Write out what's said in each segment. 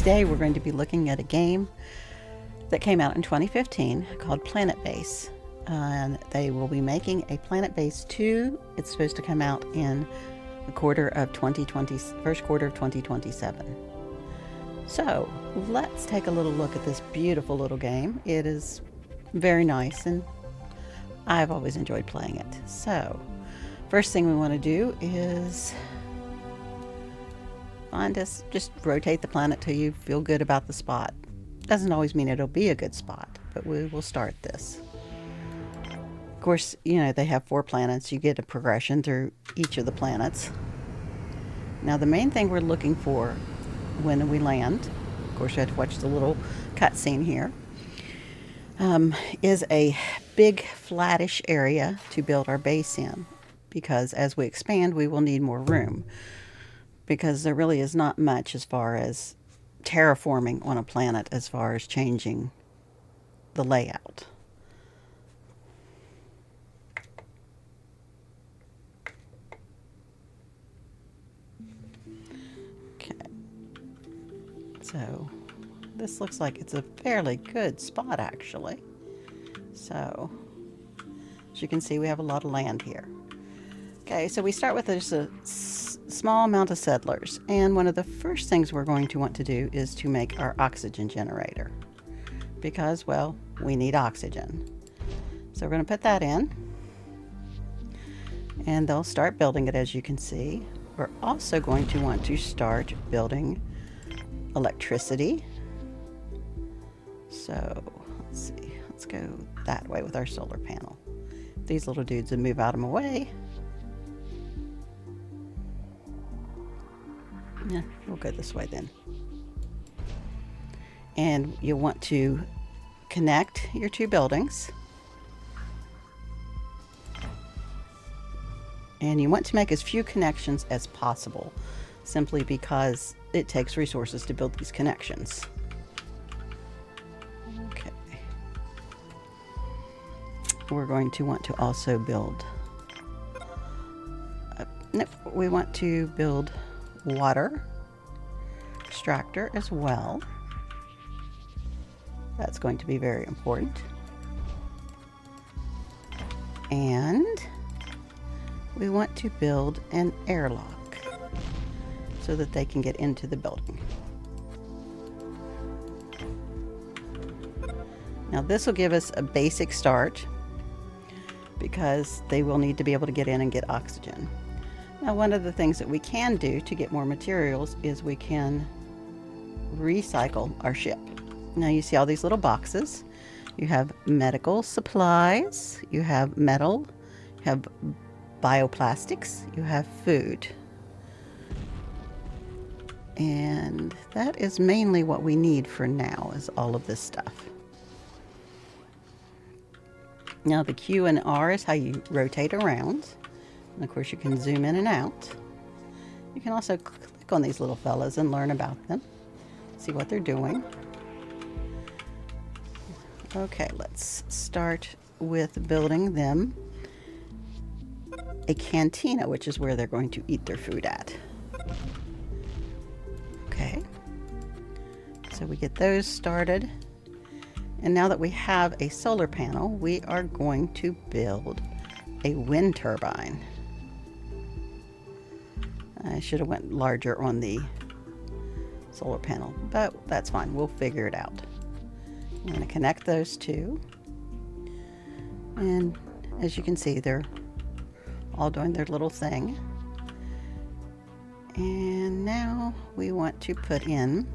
Today we're going to be looking at a game that came out in 2015 called Planetbase. And they will be making a Planetbase 2. It's supposed to come out in the first quarter of 2027. So let's take a little look at this beautiful little game. It is very nice and I've always enjoyed playing it. So first thing we want to do is just rotate the planet till you feel good about the spot. Doesn't always mean it'll be a good spot, but we will start this. Of course, you know, they have 4 planets. You get a progression through each of the planets. Now the main thing we're looking for when we land, of course you have to watch the little cutscene here, is a big flattish area to build our base in, because as we expand we will need more room, because there really is not much as far as terraforming on a planet as far as changing the layout. Okay, so this looks like it's a fairly good spot actually. So as you can see, we have a lot of land here. Okay, so we start with just a small amount of settlers, and one of the first things we're going to want to do is to make our oxygen generator, because, well, we need oxygen. So we're going to put that in, and they'll start building it. As you can see, we're also going to want to start building electricity. So let's see, let's go that way with our solar panel. These little dudes will move out of my way. Yeah, we'll go this way then. And you'll want to connect your 2 buildings. And you want to make as few connections as possible, simply because it takes resources to build these connections. Okay. We're going to want to also build... we want to build water extractor as well. That's going to be very important. And we want to build an airlock so that they can get into the building. Now this will give us a basic start, because they will need to be able to get in and get oxygen. Now, one of the things that we can do to get more materials is we can recycle our ship. Now you see all these little boxes. You have medical supplies, you have metal, you have bioplastics, you have food. And that is mainly what we need for now, is all of this stuff. Now the Q and R is how you rotate around. And of course you can zoom in and out. You can also click on these little fellas and learn about them. See what they're doing. Okay, let's start with building them a cantina, which is where they're going to eat their food at. Okay, so we get those started. And now that we have a solar panel, we are going to build a wind turbine. I should have went larger on the solar panel, but that's fine. We'll figure it out. I'm going to connect those 2. And as you can see, they're all doing their little thing. And now we want to put in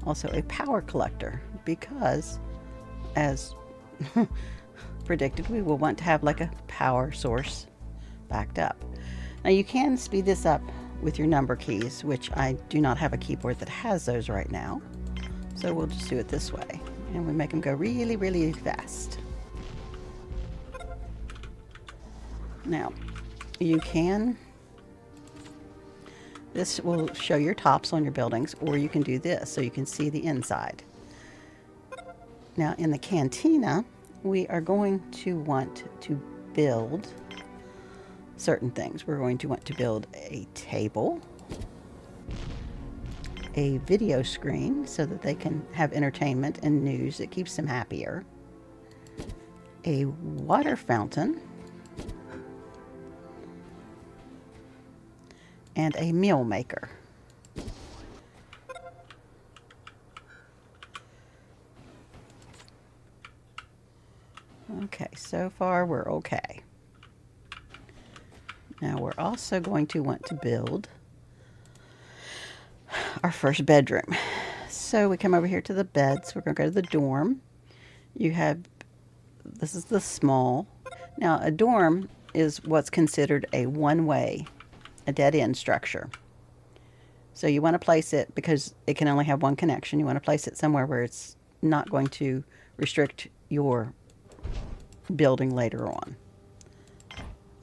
also a power collector, because as predicted, we will want to have like a power source backed up. Now you can speed this up with your number keys, which I do not have a keyboard that has those right now. So we'll just do it this way, and we make them go really, really fast. Now you can, this will show your tops on your buildings, or you can do this so you can see the inside. Now in the cantina, we are going to want to build certain things. We're going to want to build a table, a video screen so that they can have entertainment and news. It keeps them happier. A water fountain. And a meal maker. Okay, so far we're okay. Now we're also going to want to build our first bedroom. So we come over here to the beds. We're going to go to the dorm. You have, this is the small. Now a dorm is what's considered a one-way, a dead-end structure. So you want to place it, because it can only have one connection, you want to place it somewhere where it's not going to restrict your building later on.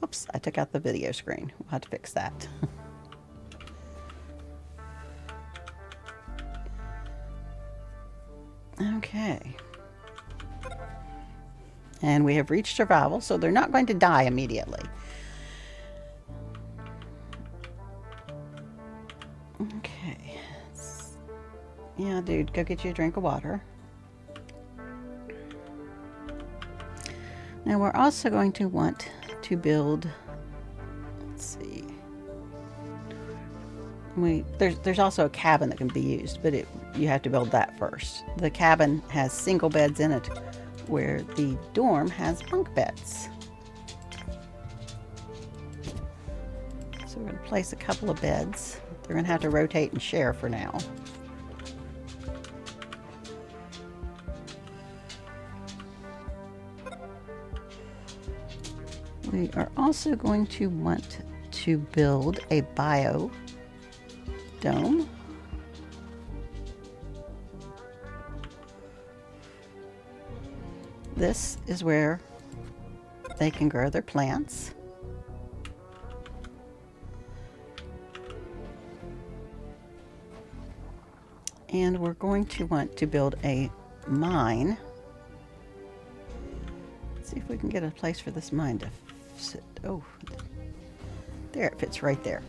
Oops, I took out the video screen. We'll have to fix that. Okay. And we have reached survival, so they're not going to die immediately. Okay. Yeah, dude, go get you a drink of water. Now we're also going to want to build, let's see, there's also a cabin that can be used, but you have to build that first. The cabin has single beds in it, where the dorm has bunk beds. So we're going to place a couple of beds. They're going to have to rotate and share for now. We are also going to want to build a bio dome. This is where they can grow their plants. And we're going to want to build a mine. Let's see if we can get a place for this mine to sit. Oh, there, it fits right there.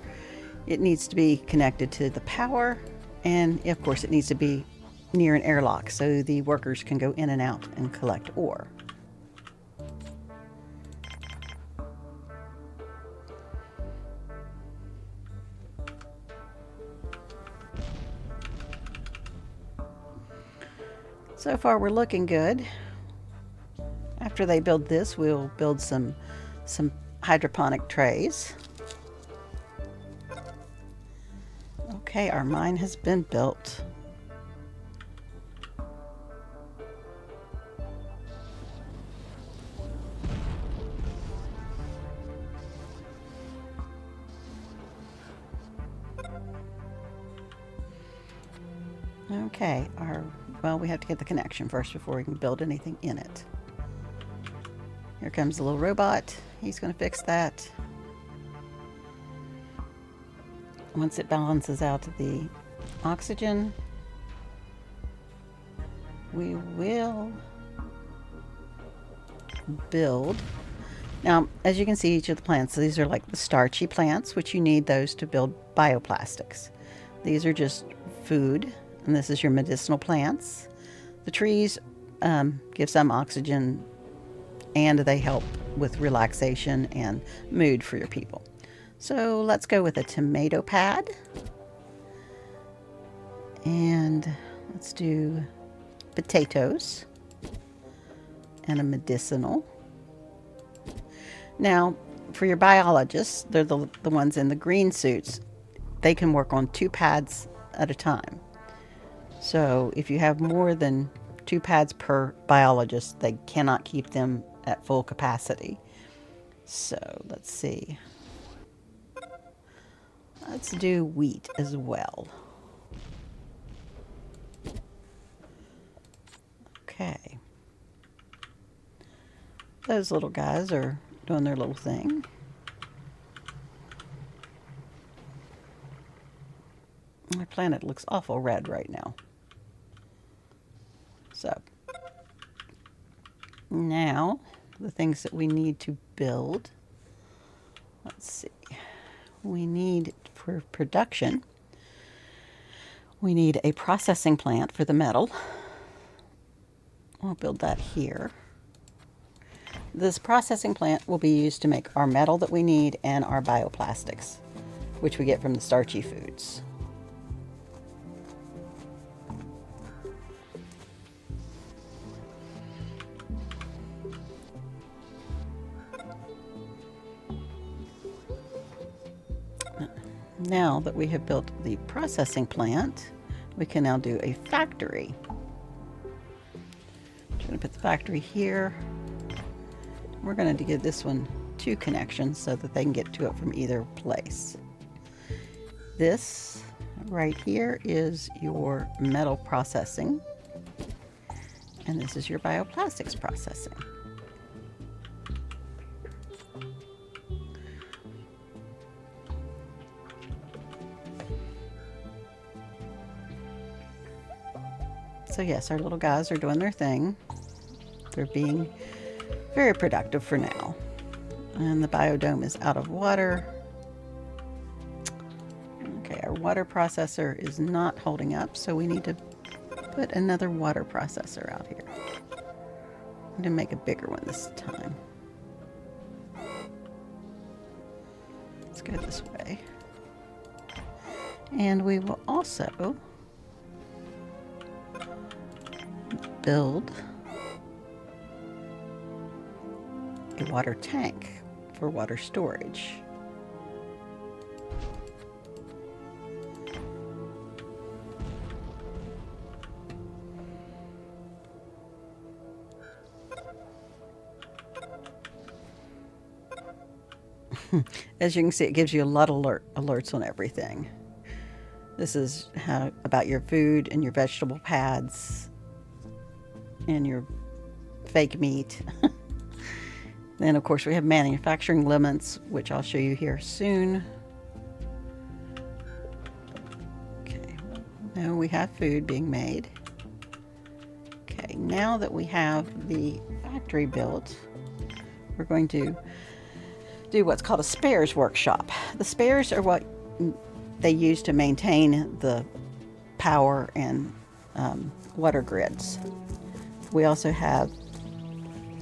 It needs to be connected to the power, and of course it needs to be near an airlock so the workers can go in and out and collect ore. So far we're looking good. After they build this, we'll build some hydroponic trays. Okay, our mine has been built. Okay, well, we have to get the connection first before we can build anything in it. Here comes the little robot. He's going to fix that. Once it balances out the oxygen, we will build. Now, as you can see, each of the plants, these are like the starchy plants, which you need those to build bioplastics. These are just food, and this is your medicinal plants. The trees give some oxygen, and they help with relaxation and mood for your people. So let's go with a tomato pad. And let's do potatoes and a medicinal. Now, for your biologists, they're the ones in the green suits. They can work on 2 pads at a time. So if you have more than 2 pads per biologist, they cannot keep them at full capacity. So let's see. Let's do wheat as well. Okay. Those little guys are doing their little thing. My planet looks awful red right now. So, now, the things that we need to build. Let's see. We need, for production, We need a processing plant for the metal. We'll build that here. This processing plant will be used to make our metal that we need and our bioplastics, which we get from the starchy foods. Now that we have built the processing plant, we can now do a factory. I'm going to put the factory here. We're going to give this one 2 connections so that they can get to it from either place. This right here is your metal processing, and this is your bioplastics processing. So yes, our little guys are doing their thing. They're being very productive for now. And the biodome is out of water. Okay, our water processor is not holding up, so we need to put another water processor out here. I'm going to make a bigger one this time. Let's go this way. And we will also build a water tank for water storage. As you can see, it gives you a lot of alerts on everything. This is about your food and your vegetable pads and your fake meat. Then of course we have manufacturing limits, which I'll show you here soon. Okay, now we have food being made. Okay, now that we have the factory built, we're going to do what's called a spares workshop. The spares are what they use to maintain the power and water grids. We also have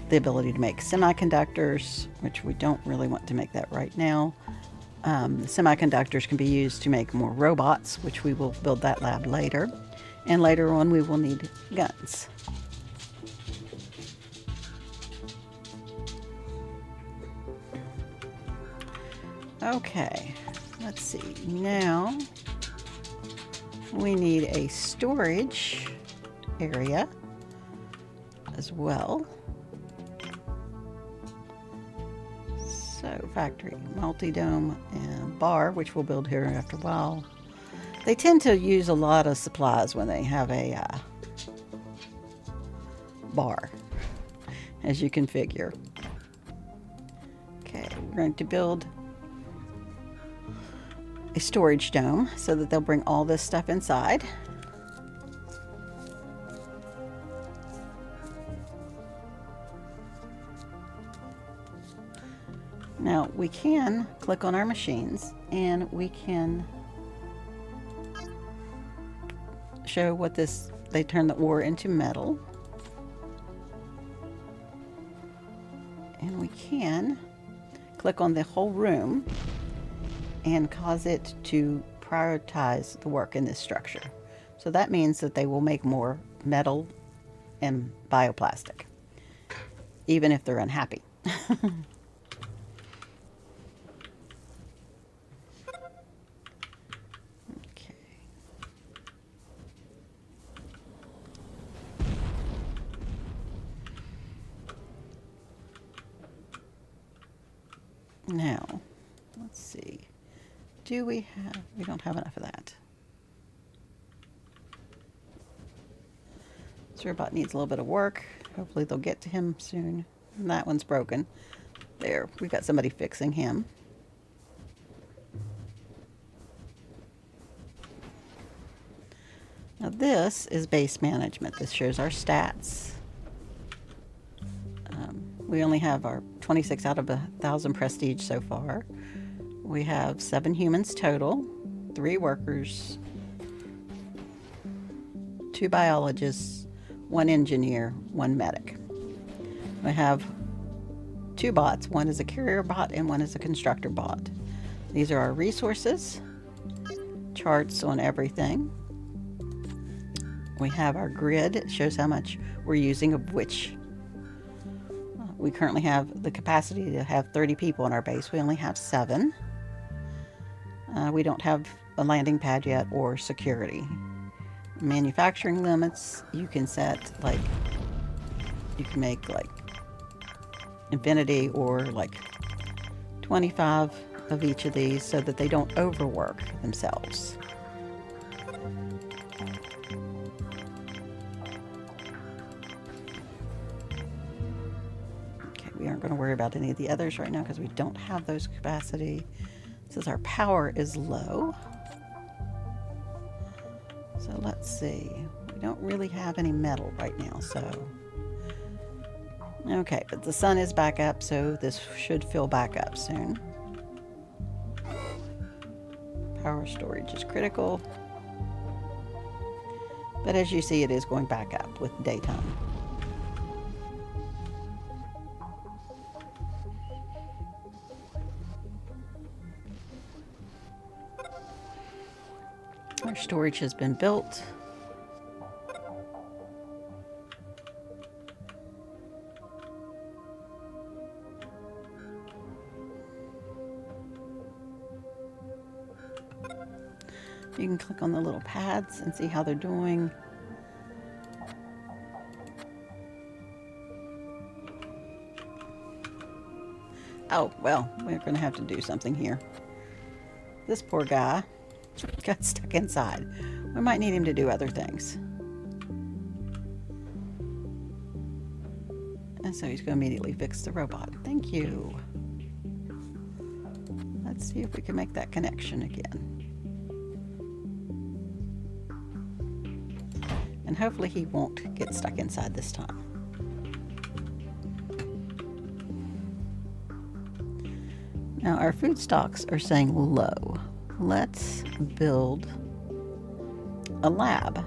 the ability to make semiconductors, which we don't really want to make that right now. The semiconductors can be used to make more robots, which we will build that lab later. And later on we will need guns. Okay, let's see. Now we need a storage area as well. So factory, multi-dome, and bar, which we'll build here after a while. They tend to use a lot of supplies when they have a bar, as you can figure. Okay, we're going to build a storage dome so that they'll bring all this stuff inside. Now we can click on our machines and we can show what this, they turn the ore into metal. And we can click on the whole room and cause it to prioritize the work in this structure. So that means that they will make more metal and bioplastic, even if they're unhappy. Now, let's see. Do we have, we don't have enough of that. This robot needs a little bit of work. Hopefully they'll get to him soon. And that one's broken. There, we've got somebody fixing him. Now this is base management. This shows our stats. We only have our 26 out of 1,000 prestige so far. We have 7 humans total, 3 workers, 2 biologists, 1 engineer, 1 medic. We have 2 bots. One is a carrier bot and one is a constructor bot. These are our resources, charts on everything. We have our grid. It shows how much we're using of which. We currently have the capacity to have 30 people in our base. We only have 7. We don't have a landing pad yet or security. Manufacturing limits, you can set like, you can make like infinity or like 25 of each of these so that they don't overwork themselves. Okay, we aren't going to worry about any of the others right now because we don't have those capacity. It says our power is low. So let's see. We don't really have any metal right now, so. Okay, but the sun is back up, so this should fill back up soon. Power storage is critical. But as you see, it is going back up with daytime. Our storage has been built. You can click on the little pads and see how they're doing. Oh, well, we're going to have to do something here. This poor guy got stuck inside. We might need him to do other things. And so he's going to immediately fix the robot. Thank you. Let's see if we can make that connection again. And hopefully he won't get stuck inside this time. Now our food stocks are saying low. Let's build a lab.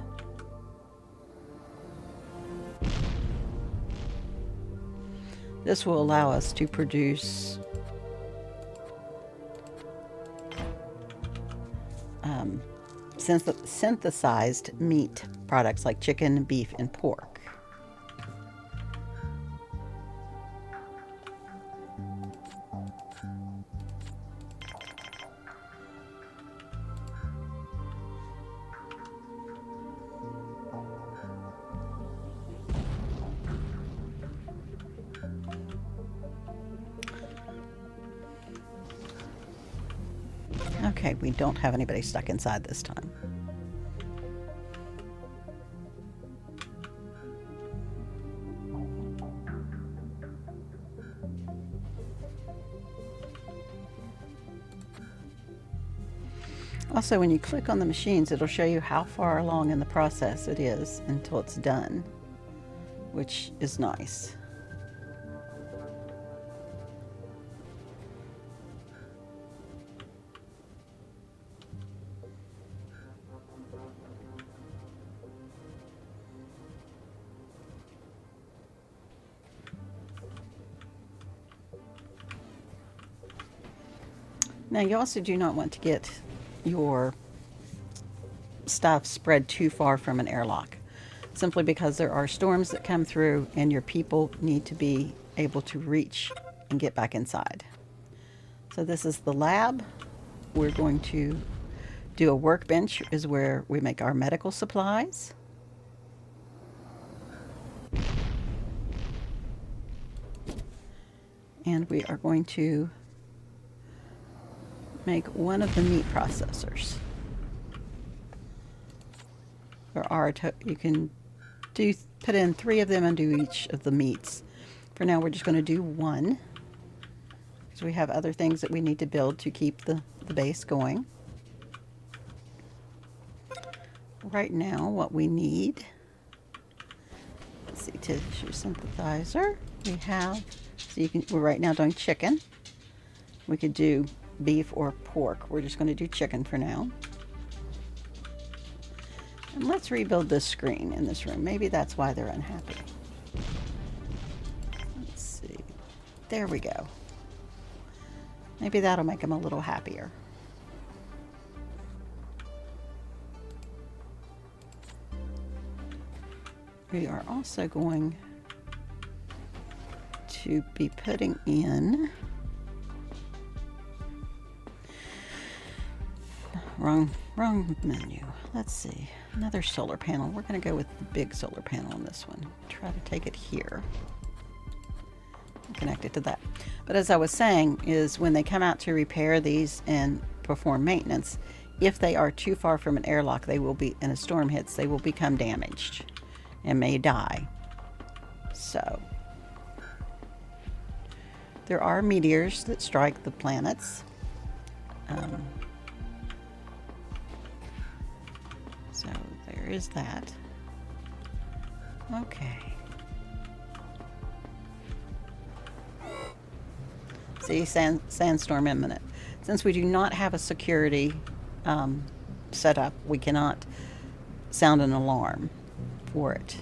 This will allow us to produce synthesized meat products like chicken, beef, and pork. Okay, we don't have anybody stuck inside this time. Also, when you click on the machines, it'll show you how far along in the process it is until it's done, which is nice. Now, you also do not want to get your stuff spread too far from an airlock, simply because there are storms that come through and your people need to be able to reach and get back inside. So this is the lab. We're going to do a workbench, is where we make our medical supplies. And we are going to make one of the meat processors. There are, you can put in 3 of them and do each of the meats. For now, we're just going to do 1 because we have other things that we need to build to keep the base going. Right now, what we need, let's see, tissue synthesizer. We have, so we're right now doing chicken. We could do beef or pork. We're just going to do chicken for now. And let's rebuild this screen in this room. Maybe that's why they're unhappy. Let's see. There we go. Maybe that'll make them a little happier. We are also going to be putting in wrong menu. Let's see, another solar panel. We're going to go with the big solar panel on this one. Try to take it here, connect it to that. But as I was saying, is when they come out to repair these and perform maintenance, if they are too far from an airlock, they will be, and a storm hits, they will become damaged and may die. So there are meteors that strike the planets. So there is that. Okay. See, sandstorm imminent. Since we do not have a security set up, we cannot sound an alarm for it.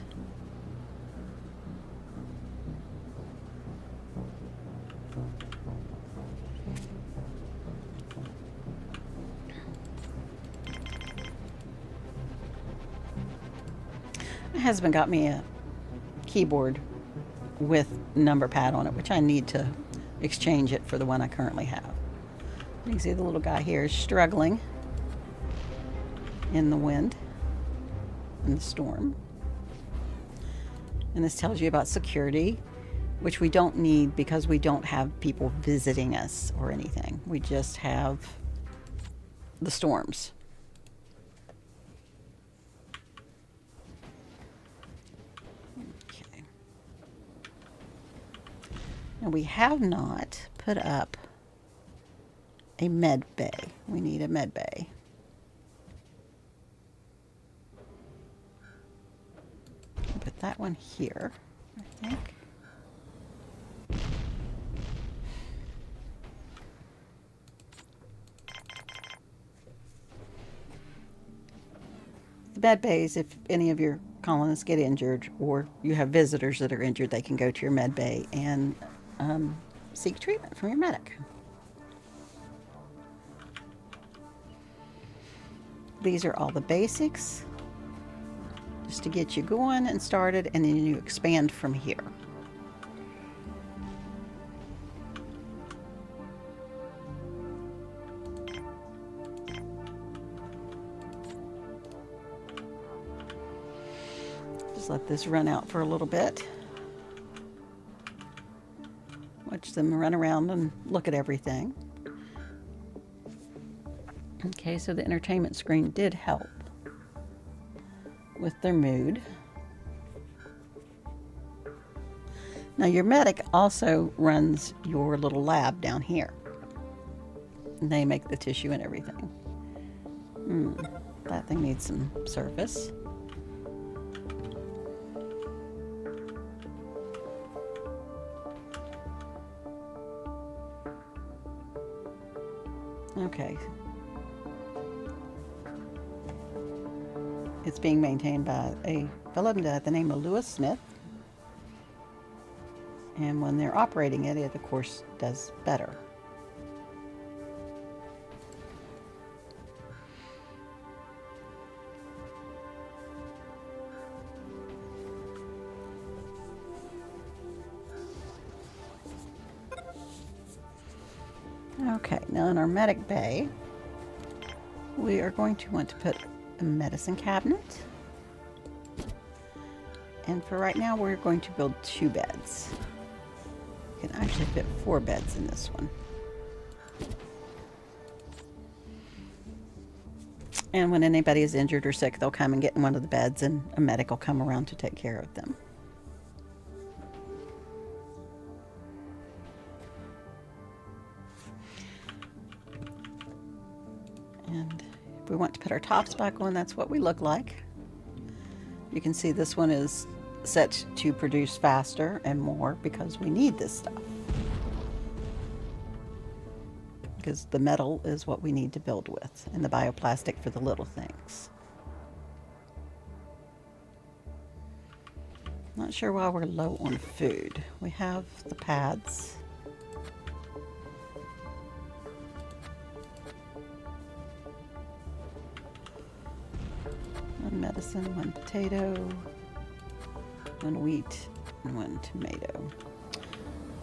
My husband got me a keyboard with number pad on it, which I need to exchange it for the one I currently have. You can see the little guy here is struggling in the wind, in the storm. And this tells you about security, which we don't need because we don't have people visiting us or anything. We just have the storms. Okay. Now we have not put up a med bay. We need a med bay. Put that one here, I think. The med bays, if any of your colonists get injured or you have visitors that are injured, they can go to your med bay and seek treatment from your medic. These are all the basics, just to get you going and started, and then you expand from here. Just let this run out for a little bit. Watch them run around and look at everything. Okay, so the entertainment screen did help with their mood. Now your medic also runs your little lab down here. And they make the tissue and everything. That thing needs some service. Okay. It's being maintained by a fellow by the name of Lewis Smith. And when they're operating it, it of course does better. Okay, now in our medic bay, we are going to want to put a medicine cabinet. And for right now, we're going to build 2 beds. You can actually fit 4 beds in this one. And when anybody is injured or sick, they'll come and get in one of the beds, and a medic will come around to take care of them. And if we want to put our tops back on, that's what we look like. You can see this one is set to produce faster and more because we need this stuff. Because the metal is what we need to build with, and the bioplastic for the little things. Not sure why we're low on food. We have the pads. One medicine, one potato, one wheat, and one tomato.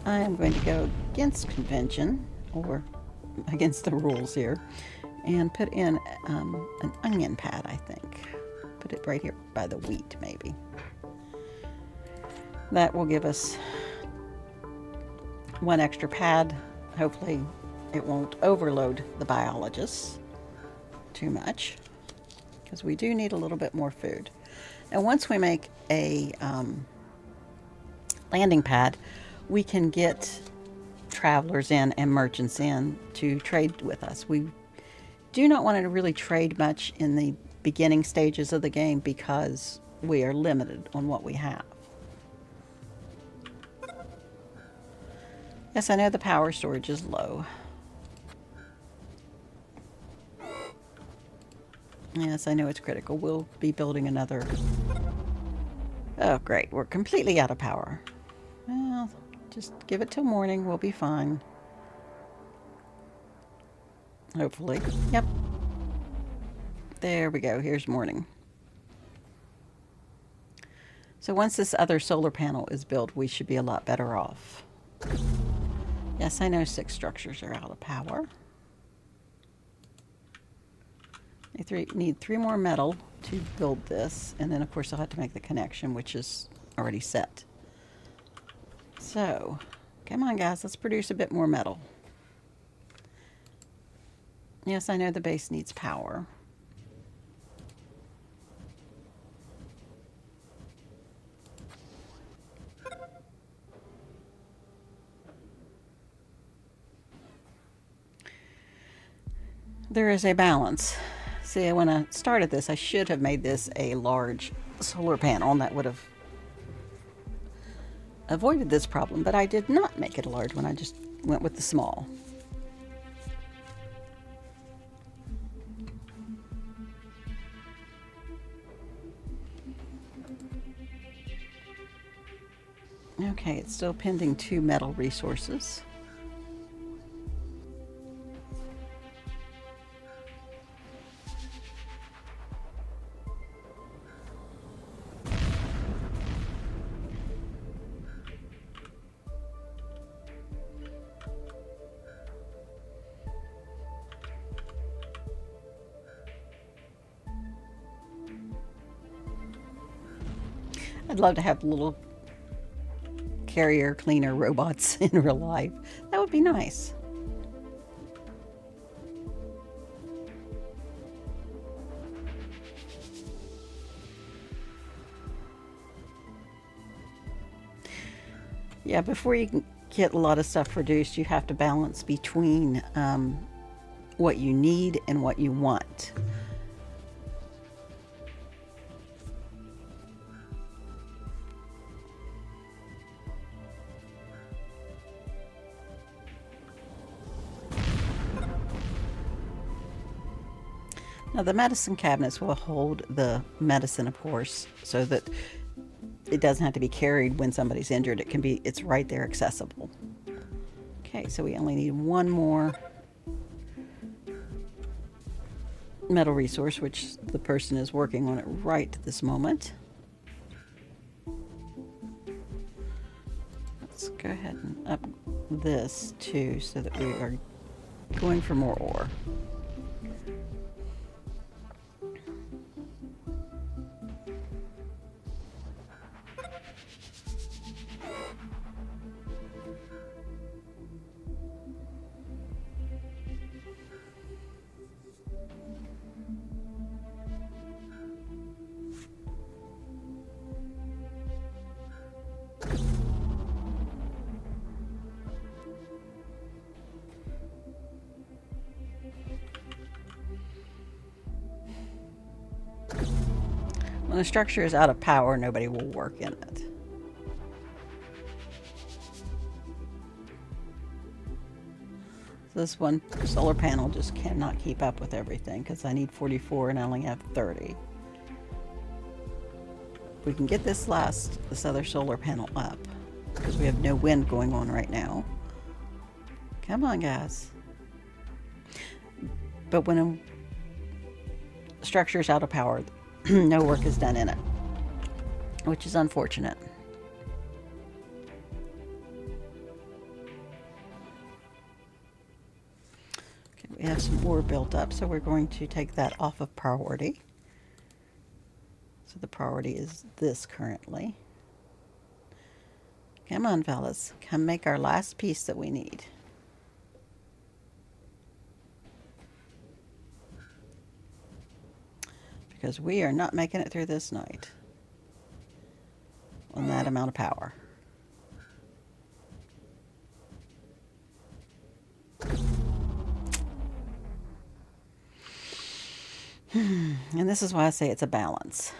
I am going to go against convention, or against the rules here, and put in an onion pad, I think. Put it right here by the wheat, maybe. That will give us one extra pad. Hopefully it won't overload the biologists too much, because we do need a little bit more food. And once we make a landing pad, we can get travelers in and merchants in to trade with us. We do not want to really trade much in the beginning stages of the game because we are limited on what we have. Yes, I know the power storage is low. Yes, I know it's critical. We'll be building another. Oh, great. We're completely out of power. Well, just give it till morning. We'll be fine. Hopefully. Yep. There we go. Here's morning. So once this other solar panel is built, we should be a lot better off. Yes, I know 6 structures are out of power. They need 3 more metal to build this, and then of course I'll have to make the connection, which is already set. So, come on guys, let's produce a bit more metal. Yes, I know the base needs power. There is a balance. See, when I started this, I should have made this a large solar panel, and that would have avoided this problem, but I did not make it a large one. I just went with the small. Okay, it's still pending 2 metal resources. I'd love to have little carrier cleaner robots in real life. That would be nice. Yeah, before you can get a lot of stuff produced, you have to balance between what you need and what you want. Now the medicine cabinets will hold the medicine, of course, so that it doesn't have to be carried when somebody's injured. It's right there accessible. Okay, so we only need 1 more metal resource, which the person is working on it right this moment. Let's go ahead and up this too, so that we are going for more ore. When a structure is out of power, nobody will work in it. So this one solar panel just cannot keep up with everything because I need 44 and I only have 30. we can get this other solar panel up, because we have no wind going on right now. Come on, guys. But when a structure is out of power, no work is done in it, which is unfortunate. Okay, we have some ore built up, so we're going to take that off of priority. So the priority is this currently. Come on, fellas. Come make our last piece that we need. Because we are not making it through this night on that amount of power. And this is why I say it's a balance.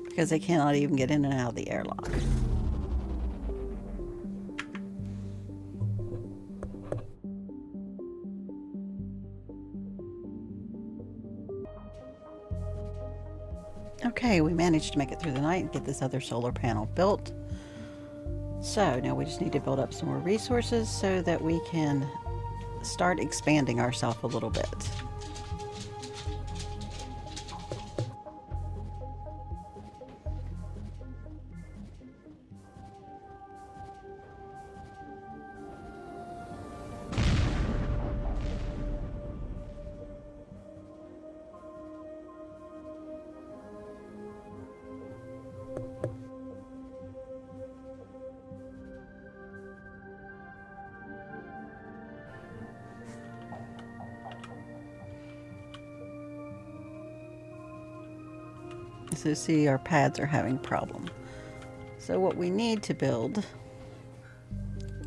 Because they cannot even get in and out of the airlock. Okay, we managed to make it through the night and get this other solar panel built. So now we just need to build up some more resources so that we can start expanding ourselves a little bit. So see, our pads are having a problem. So what we need to build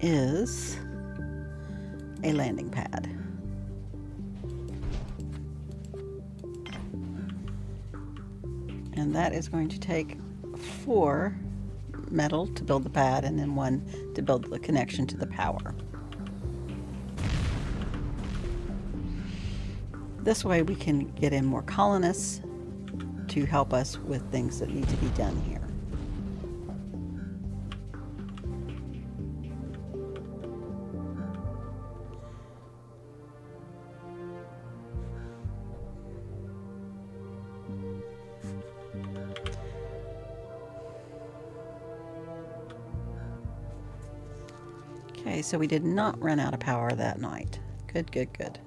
is a landing pad. And that is going to take 4 metal to build the pad and then 1 to build the connection to the power. This way we can get in more colonists to help us with things that need to be done here. Okay, so we did not run out of power that night. Good, good, good.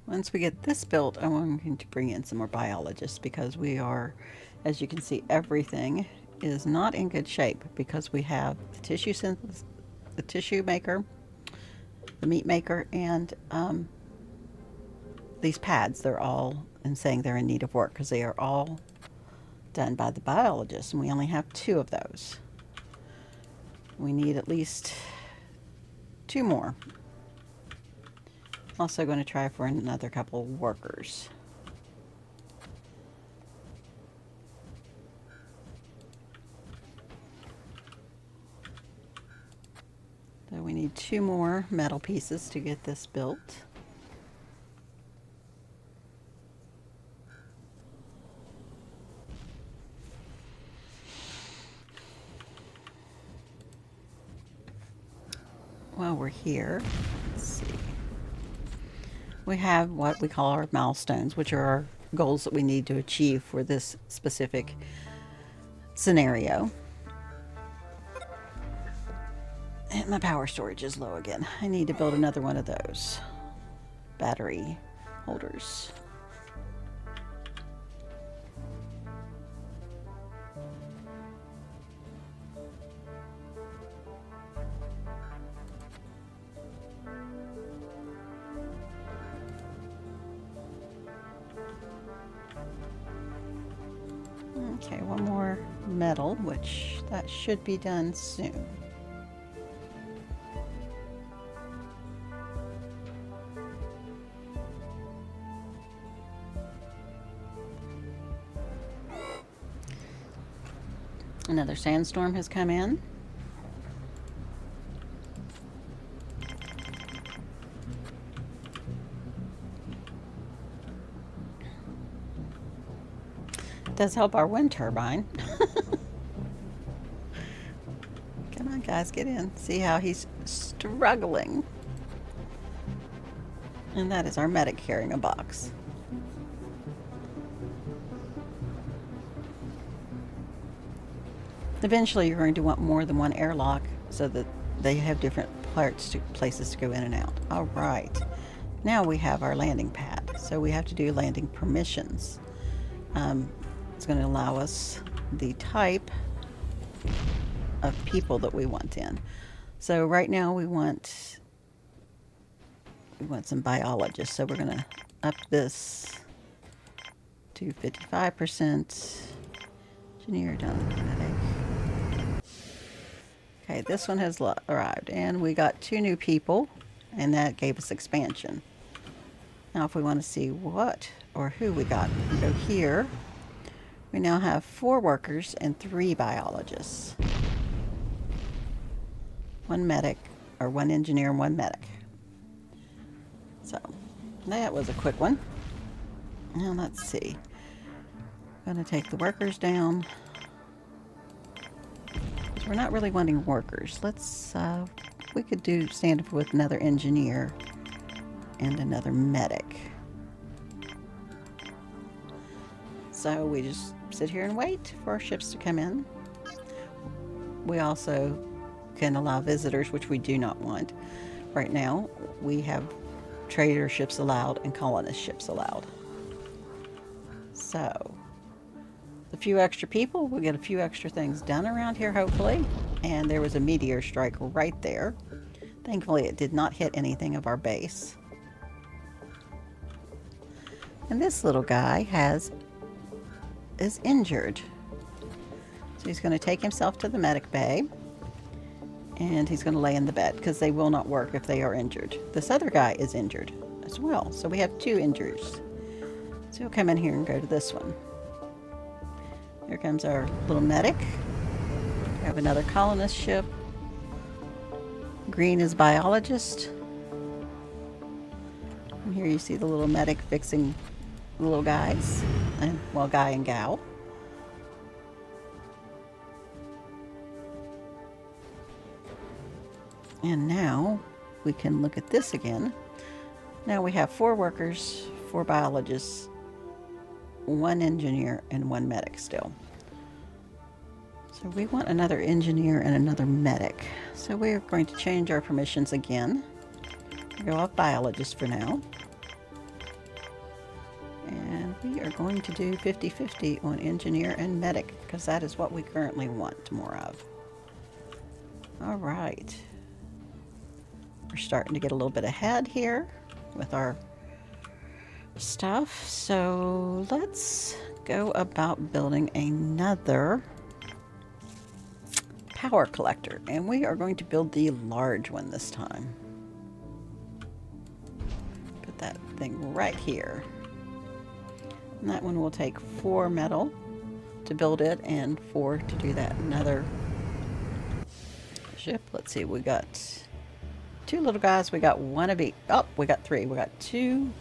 Once we get this built, I'm going to bring in some more biologists because we are, as you can see, everything is not in good shape because we have the tissue synthesis, the tissue maker, the meat maker, and these pads. They're all saying they're in need of work because they are all done by the biologists, and we only have 2 of those. We need at least 2 more. Also going to try for another couple of workers. So we need 2 more metal pieces to get this built. while we're here, let's see. We have what we call our milestones, which are our goals that we need to achieve for this specific scenario. And my power storage is low again. I need to build another one of those battery holders. Okay, one more metal, which that should be done soon. Another sandstorm has come in. It does help our wind turbine. Come on, guys, get in. See how he's struggling. And that is our medic carrying a box. Eventually, you're going to want more than one airlock so that they have different places to go in and out. All right. Now we have our landing pad. So we have to do landing permissions. It's going to allow us the type of people that we want in. So right now we want some biologists. So we're going to up this to 55%. Engineer done. Okay, this one has arrived, and we got 2 new people, and that gave us expansion. Now if we want to see what or who we got, we go here. We now have 4 workers and 3 biologists. 1 medic, or 1 engineer and 1 medic. So, that was a quick one. Now let's see. I'm going to take the workers down. We're not really wanting workers. Let's, we could do stand with another engineer and another medic. So we just sit here and wait for our ships to come in. We also can allow visitors, which we do not want. Right now, we have trader ships allowed and colonist ships allowed. So, a few extra people, we'll get a few extra things done around here, hopefully. And there was a meteor strike right there. Thankfully, it did not hit anything of our base. And this little guy is injured. So he's going to take himself to the medic bay. And he's going to lay in the bed, because they will not work if they are injured. This other guy is injured as well. So we have 2 injuries. So he'll come in here and go to this one. Here comes our little medic. We have another colonist ship. Green is biologist. And here you see the little medic fixing the little guys. And, well, guy and gal. And now we can look at this again. Now we have 4 workers, 4 biologists, 1 engineer, and 1 medic still. So we want another engineer and another medic. So we are going to change our permissions again. Go off biologist for now. And we are going to do 50-50 on engineer and medic, because that is what we currently want more of. All right. We're starting to get a little bit ahead here with our stuff. So let's go about building another power collector, and we are going to build the large one this time. Put that thing right here. And that one will take 4 metal to build it and 4 to do that. Another ship. Let's see, we got 2 little guys. We got 1 of each. Oh, we got 3. We got 2.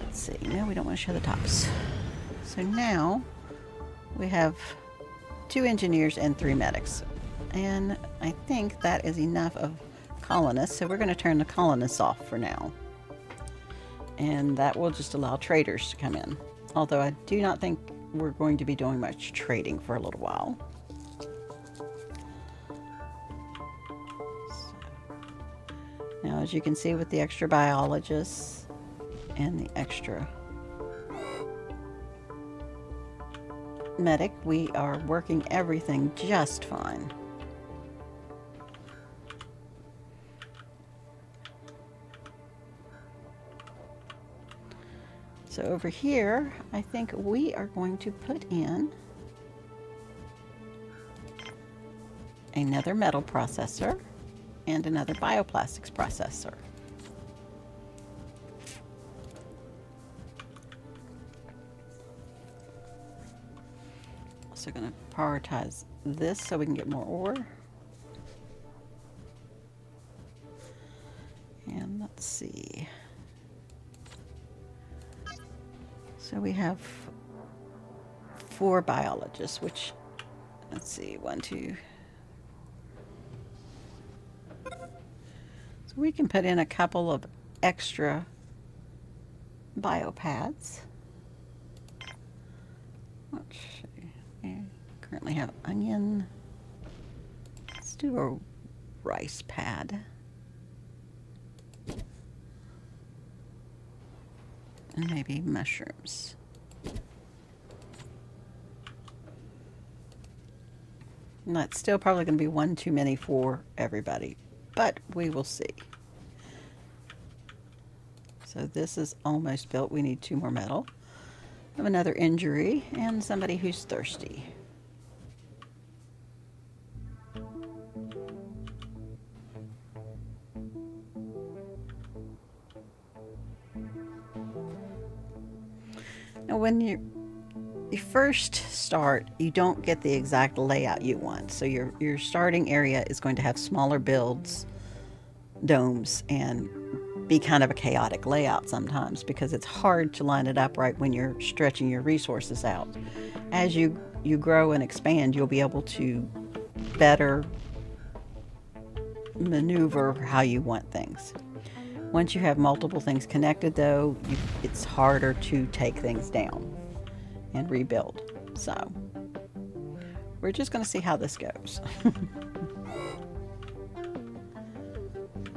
Let's see. No, we don't want to show the tops. So now we have 2 engineers and 3 medics. And I think that is enough of colonists, so we're going to turn the colonists off for now. And that will just allow traders to come in. Although I do not think we're going to be doing much trading for a little while. So, now, as you can see with the extra biologists and the extra medic, we are working everything just fine. So over here, I think we are going to put in another metal processor and another bioplastics processor. Also going to prioritize this so we can get more ore. And let's see. So we have 4 biologists, which, let's see, 1, 2. So we can put in a couple of extra biopads. Let's see. We currently have onion. Let's do a rice pad. And maybe mushrooms. And that's still probably going to be one too many for everybody, but we will see. So this is almost built. We need 2 more metal. I have another injury and somebody who's thirsty. Now when you first start, you don't get the exact layout you want. So your starting area is going to have smaller builds, domes, and be kind of a chaotic layout sometimes because it's hard to line it up right when you're stretching your resources out. As you grow and expand, you'll be able to better maneuver how you want things. Once you have multiple things connected, though, it's harder to take things down and rebuild. So we're just going to see how this goes.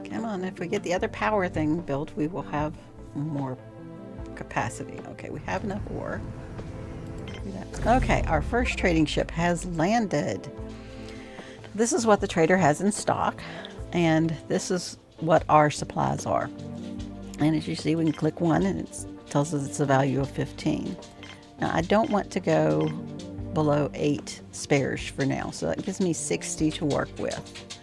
Come on, if we get the other power thing built, we will have more capacity. Okay, we have enough ore. Okay, our first trading ship has landed. This is what the trader has in stock, and this is what our supplies are. And as you see, we can click 1 and it tells us it's a value of 15. Now I don't want to go below 8 spares for now, so that gives me 60 to work with.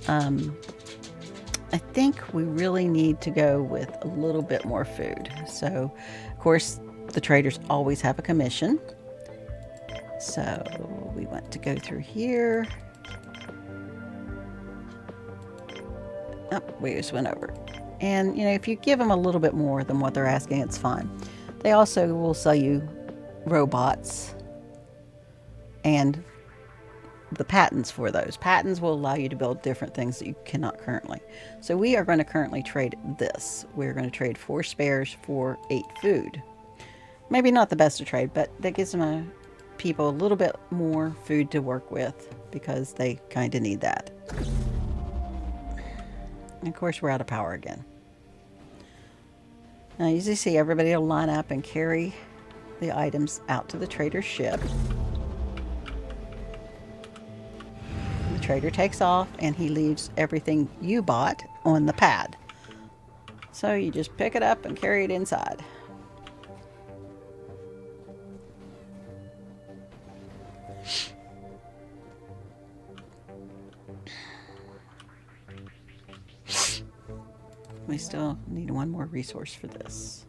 I think we really need to go with a little bit more food. So of course the traders always have a commission, so we want to go through here. Oh, we just went over. And, you know, if you give them a little bit more than what they're asking, it's fine. They also will sell you robots and the patents for those. Patents will allow you to build different things that you cannot currently. So we are going to currently trade this. We're going to trade 4 spares for 8 food. Maybe not the best to trade, but that gives them people a little bit more food to work with because they kind of need that. And of course, we're out of power again. Now, as you see, everybody will line up and carry the items out to the trader's ship. The trader takes off and he leaves everything you bought on the pad. So you just pick it up and carry it inside. We still need 1 more resource for this.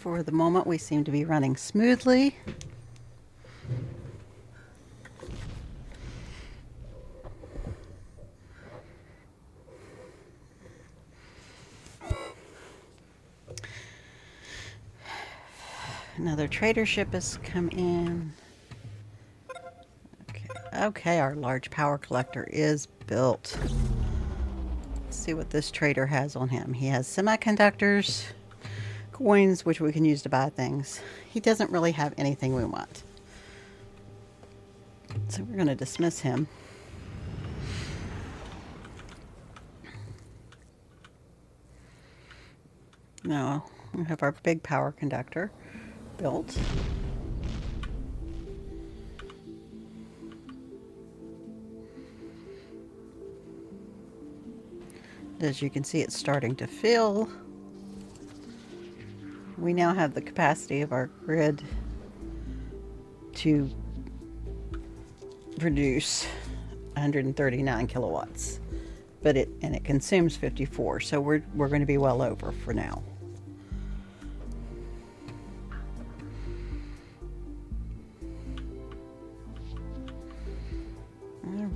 For the moment, we seem to be running smoothly. Another trader ship has come in. Okay, our large power collector is built. Let's see what this trader has on him. He has semiconductors, coins, which we can use to buy things. He doesn't really have anything we want. So we're going to dismiss him. Now we have our big power conductor built. As you can see, it's starting to fill. We now have the capacity of our grid to produce 139 kilowatts, but it consumes 54, so we're going to be well over for now.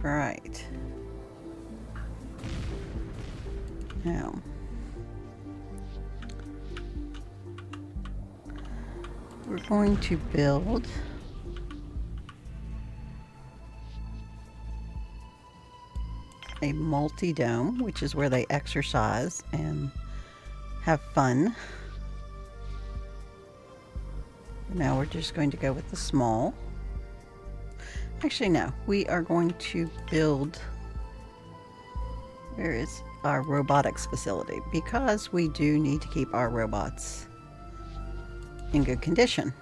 All right. Now, we're going to build a multi-dome, which is where they exercise and have fun. Now we're just going to go with the small. Actually, no, we are going to build, where is our robotics facility? Because we do need to keep our robots in good condition.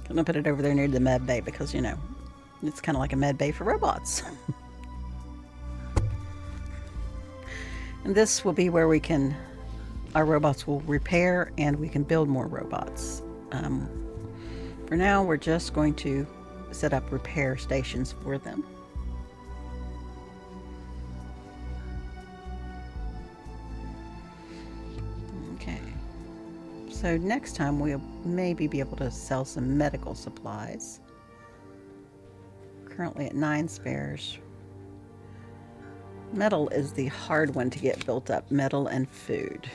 I'm gonna put it over there near the med bay because, you know, it's kind of like a med bay for robots. And this will be where we can, our robots will repair and we can build more robots. For now, we're just going to set up repair stations for them. Okay. So next time we'll maybe be able to sell some medical supplies. Currently at 9 spares. Metal is the hard one to get built up. Metal and food.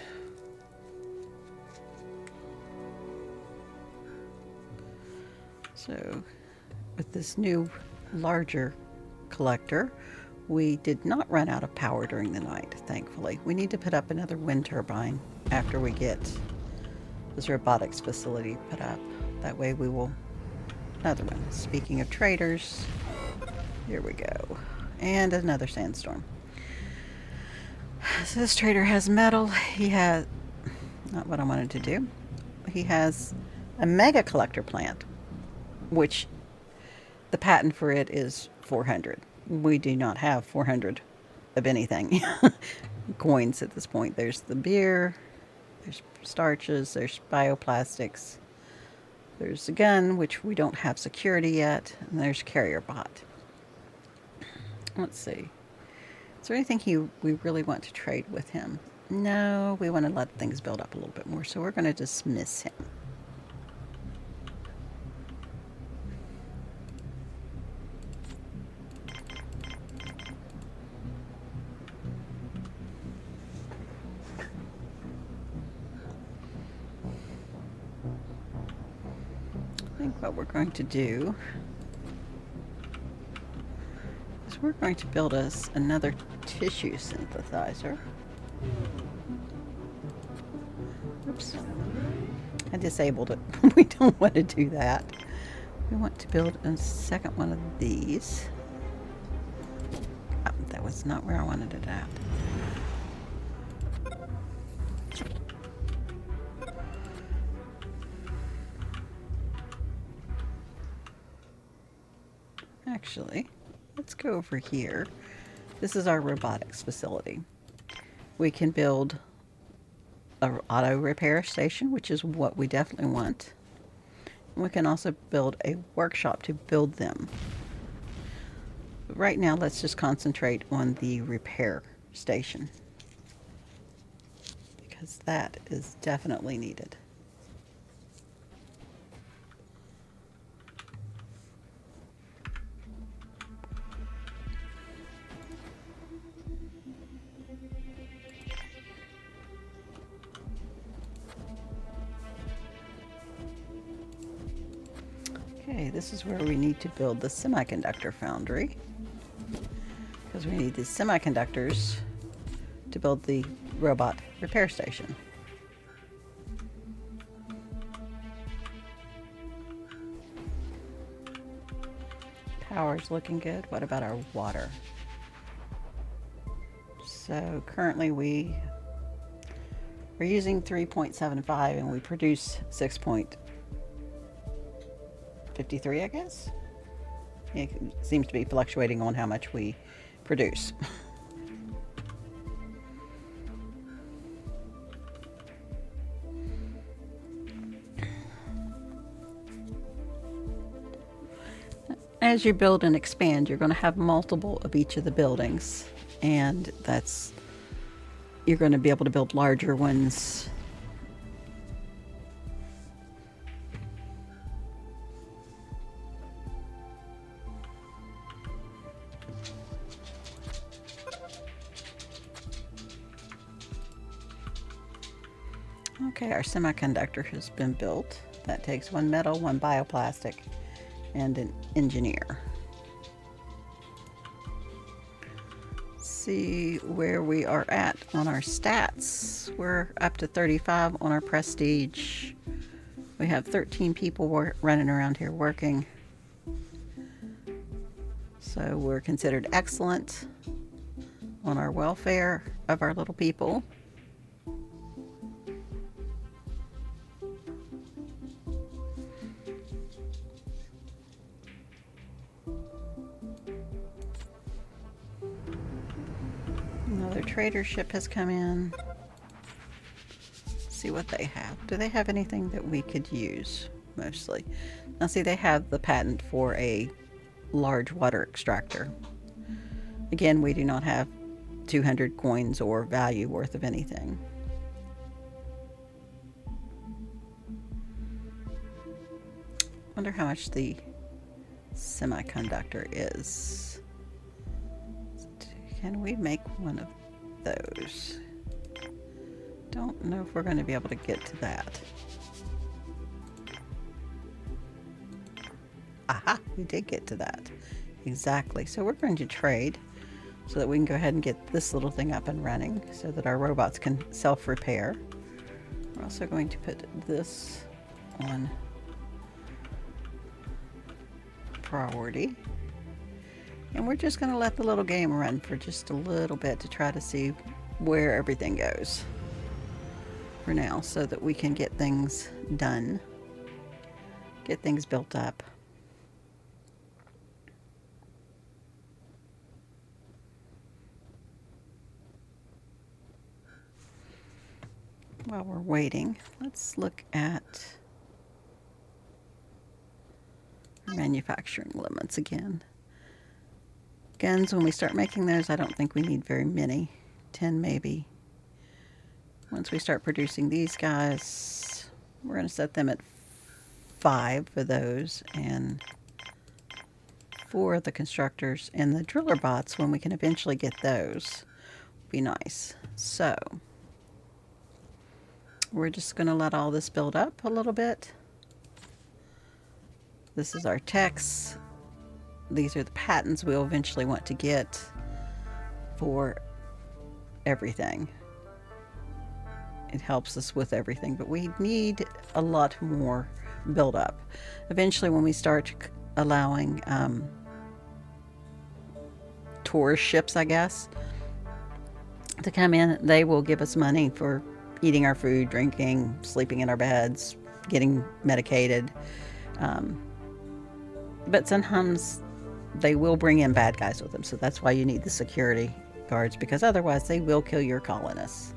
So with this new larger collector, we did not run out of power during the night, thankfully. We need to put up another wind turbine after we get this robotics facility put up. That way we will, another one. Speaking of traders, here we go. And another sandstorm. So this trader has metal. He has, not what I wanted to do. He has a mega collector plant, which the patent for it is 400. We do not have 400 of anything. Coins at this point. There's the beer, there's starches, there's bioplastics, there's a gun, which we don't have security yet, and there's carrier bot. Let's see. Is there anything we really want to trade with him? No, we want to let things build up a little bit more, so we're going to dismiss him. I think what we're going to do is we're going to build us another tissue synthesizer. Oops. I disabled it. We don't want to do that. We want to build a second one of these. Oh, that was not where I wanted it at. Actually, let's go over here. This is our robotics facility. We can build an auto repair station, which is what we definitely want. We can also build a workshop to build them. But right now, let's just concentrate on the repair station. because that is definitely needed. Okay, this is where we need to build the semiconductor foundry, because we need the semiconductors to build the robot repair station. Power's looking good. What about our water? So currently we're using 3.75 and we produce 6.53, I guess. It seems to be fluctuating on how much we produce. As you build and expand, you're going to have multiple of each of the buildings, and you're going to be able to build larger ones. Okay, our semiconductor has been built. That takes one metal, one bioplastic, and an engineer. See where we are at on our stats. We're up to 35 on our prestige. We have 13 people running around here working. So we're considered excellent on our welfare of our little people. Another trader ship has come in. See what they have. Do they have anything that we could use? Mostly. Now see, they have the patent for a large water extractor. Again, we do not have 200 coins or value worth of anything. Wonder how much the semiconductor is. Can we make one of those? Don't know if we're going to be able to get to that. Aha, we did get to that. Exactly. So we're going to trade so that we can go ahead and get this little thing up and running so that our robots can self-repair. We're also going to put this on priority. And we're just going to let the little game run for just a little bit to try to see where everything goes for now so that we can get things done, get things built up. While we're waiting, let's look at our manufacturing limits again. Guns, when we start making those, I don't think we need very many. 10 maybe. Once we start producing these guys, we're going to set them at 5 for those, and 4 of the constructors, and the driller bots, when we can eventually get those, will be nice. So we're just going to let all this build up a little bit. This is our techs. These are the patents we'll eventually want to get for everything. It helps us with everything, but we need a lot more build up. Eventually, when we start allowing tourist ships, I guess, to come in, they will give us money for eating our food, drinking, sleeping in our beds, getting medicated. But sometimes they will bring in bad guys with them, so that's why you need the security guards, because otherwise they will kill your colonists.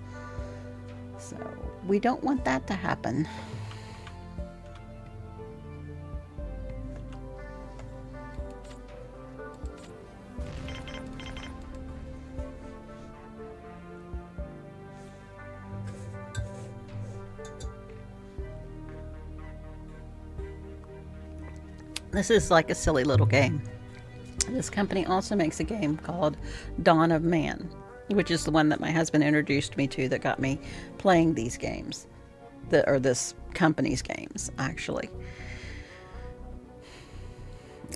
So we don't want that to happen. This is like a silly little game. This company also makes a game called Dawn of Man, which is the one that my husband introduced me to that got me playing these games, or this company's games, actually.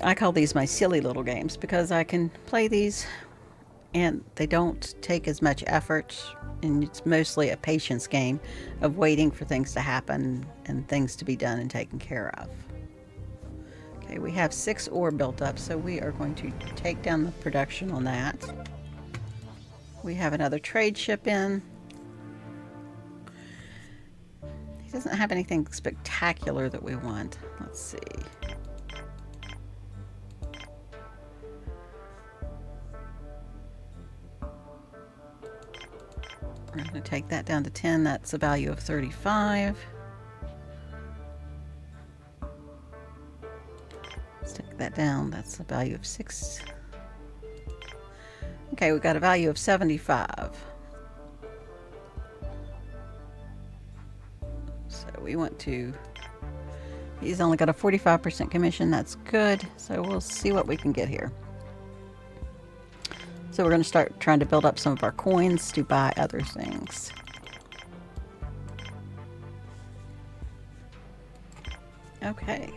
I call these my silly little games because I can play these and they don't take as much effort, and it's mostly a patience game of waiting for things to happen and things to be done and taken care of. Okay, we have 6 ore built up, so we are going to take down the production on that. We have another trade ship in. He doesn't have anything spectacular that we want. Let's see. We're going to take that down to 10. That's a value of 35. Let's take that down. That's a value of 6. Okay, we got a value of 75. So we want to... He's only got a 45% commission. That's good. So we'll see what we can get here. So we're going to start trying to build up some of our coins to buy other things. Okay.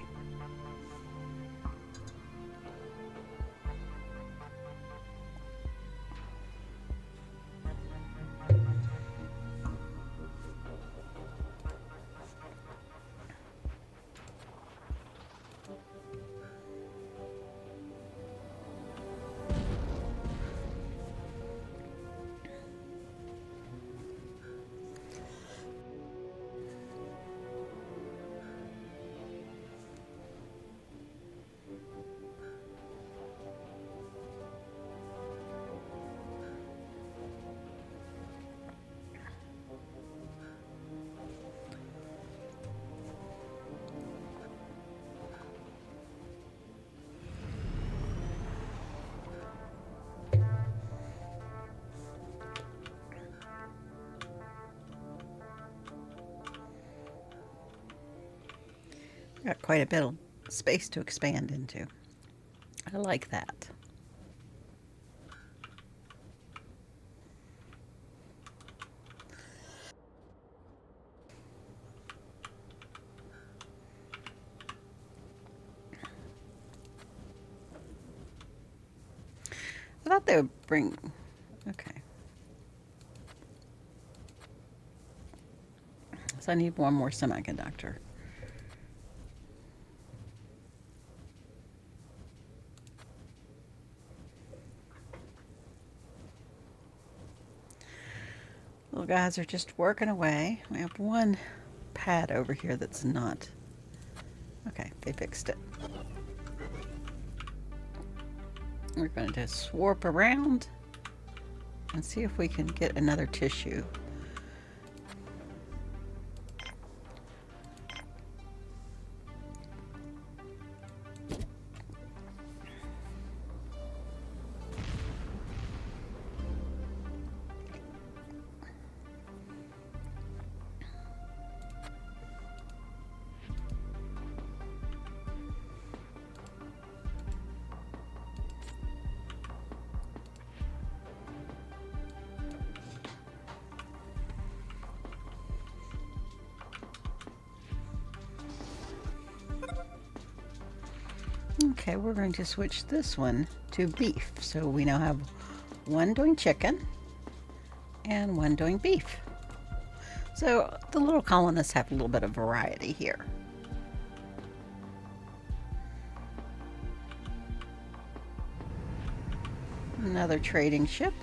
Got quite a bit of space to expand into. I like that. I thought they would bring... Okay. So I need one more semiconductor. Little guys are just working away. We have one pad over here that's not... Okay, they fixed it. We're going to swarp around and see if we can get another tissue. Okay, we're going to switch this one to beef. So we now have one doing chicken and one doing beef. So the little colonists have a little bit of variety here. Another trading ship.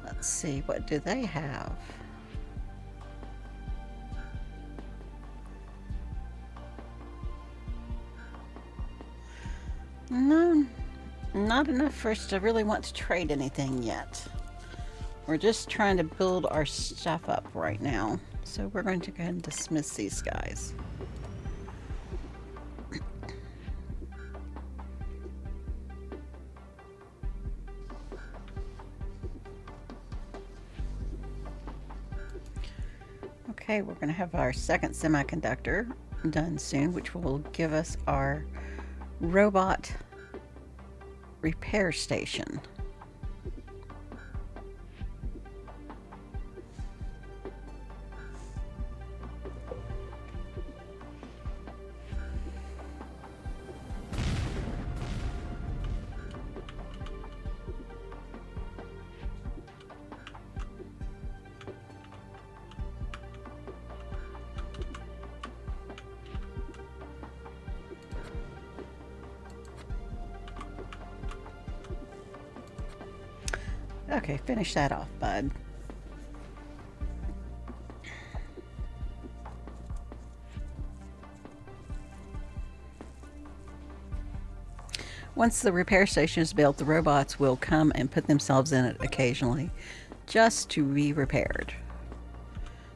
Let's see, what do they have? No, not enough for us to really want to trade anything yet. We're just trying to build our stuff up right now. So we're going to go ahead and dismiss these guys. Okay, we're going to have our second semiconductor done soon, which will give us our robot repair station. Okay, finish that off, bud. Once the repair station is built, the robots will come and put themselves in it occasionally just to be repaired,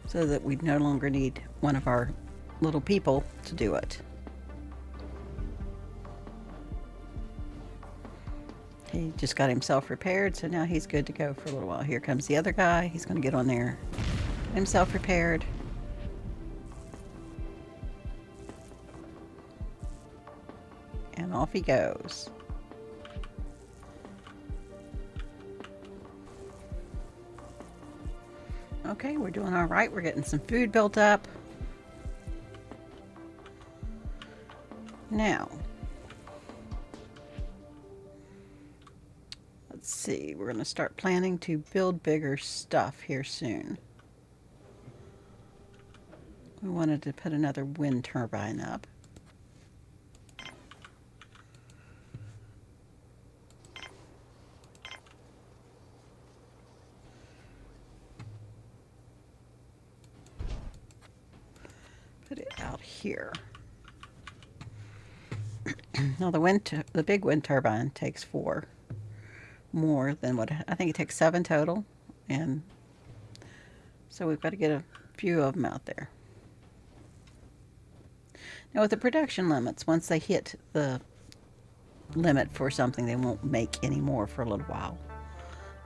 so that we no longer need one of our little people to do it. He just got himself repaired, so now he's good to go for a little while. Here comes the other guy. He's going to get on there. Himself repaired. And off he goes. Okay, we're doing all right. We're getting some food built up. Now, let's see, we're going to start planning to build bigger stuff here soon. We wanted to put another wind turbine up. Put it out here. Now the big wind turbine takes 4 more than what I think it takes 7 total, and so we've got to get a few of them out there. Now with the production limits, once they hit the limit for something, they won't make any more for a little while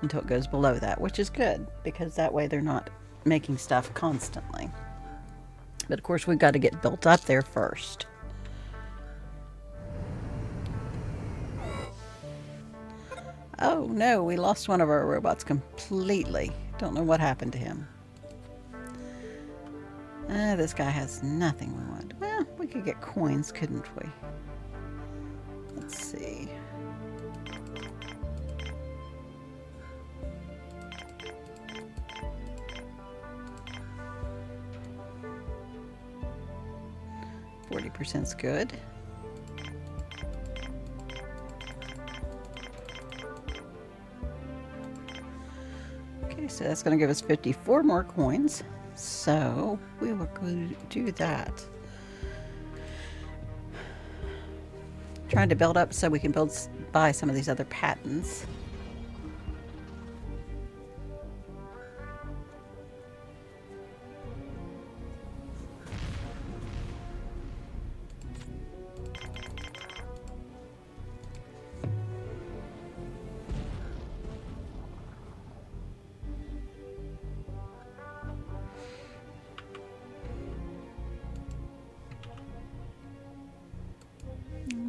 until it goes below that, which is good because that way they're not making stuff constantly. But of course we've got to get built up there first. Oh no, we lost one of our robots completely. Don't know what happened to him. This guy has nothing we want. Well, we could get coins, couldn't we? Let's see. %'s good. Okay, so that's going to give us 54 more coins. So we will go do that. Trying to build up so we can buy some of these other patents.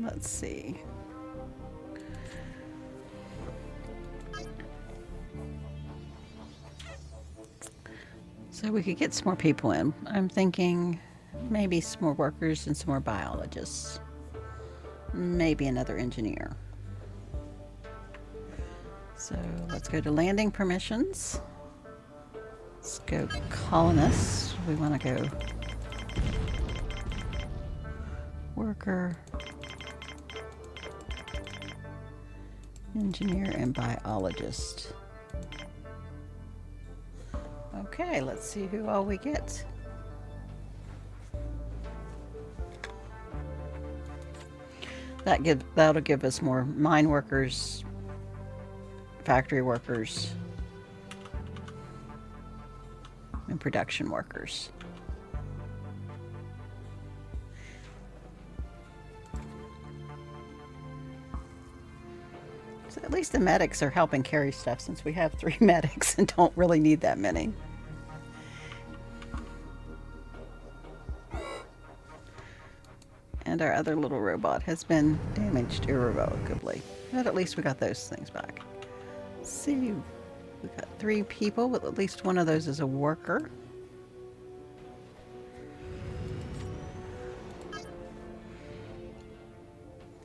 Let's see. So we could get some more people in. I'm thinking maybe some more workers and some more biologists. Maybe another engineer. So let's go to landing permissions. Let's go colonists. We want to go worker, engineer, and biologist. Okay, let's see who all we get. That'll give us more mine workers, factory workers, and production workers. So at least the medics are helping carry stuff, since we have 3 medics and don't really need that many. And our other little robot has been damaged irrevocably. But at least we got those things back. Let's see, we got 3 people, but at least one of those is a worker.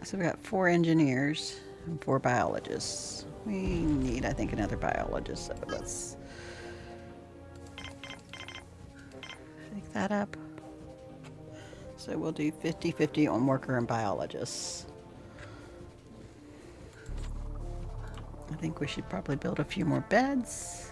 So we got 4 engineers and 4 biologists. We need, I think, another biologist, so let's pick that up. So we'll do 50-50 on worker and biologists. I think we should probably build a few more beds.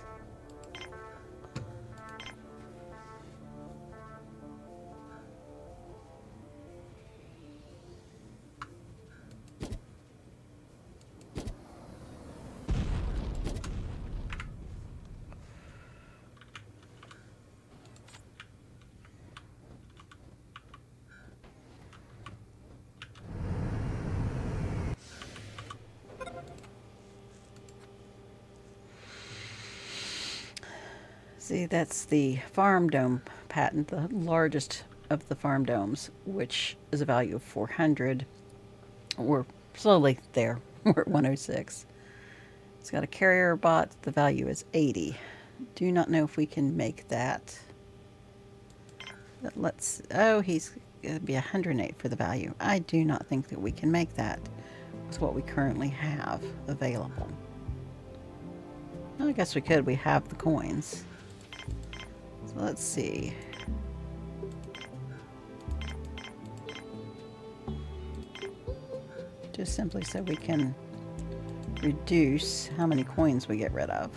See, that's the farm dome patent, the largest of the farm domes, which is a value of 400. We're slowly there. We're at 106. It's got a carrier bot. The value is 80. Do not know if we can make that. But let's... Oh, he's going to be 108 for the value. I do not think that we can make that with what we currently have available. Well, I guess we could. We have the coins. So let's see. Just simply so we can reduce how many coins we get rid of.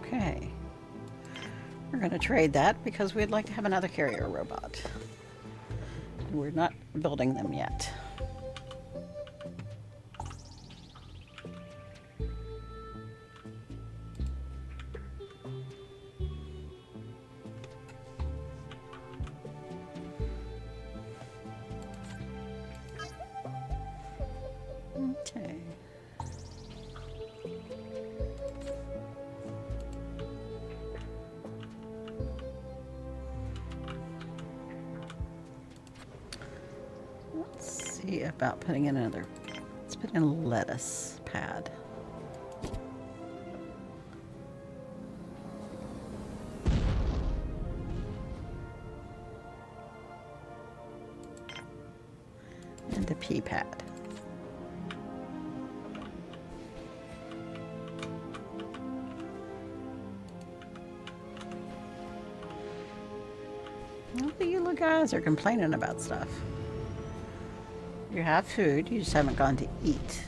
Okay. We're going to trade that because we'd like to have another carrier robot. We're not building them yet. Okay. Let's see about putting in another. Let's put in a lettuce pad. And a pea pad. You little guys are complaining about stuff. You have food, you just haven't gone to eat.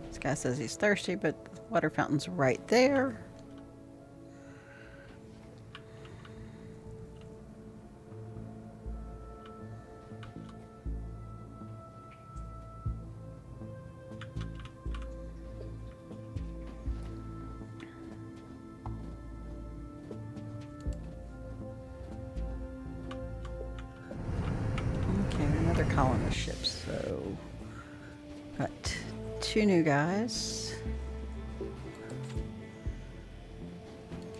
This guy says he's thirsty, but the water fountain's right there. Colonist ships, so got 2 new guys.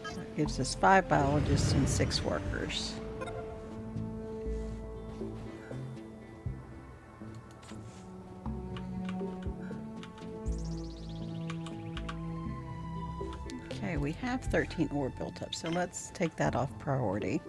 That gives us 5 biologists and 6 workers. Okay, we have 13 ore built up, so let's take that off priority.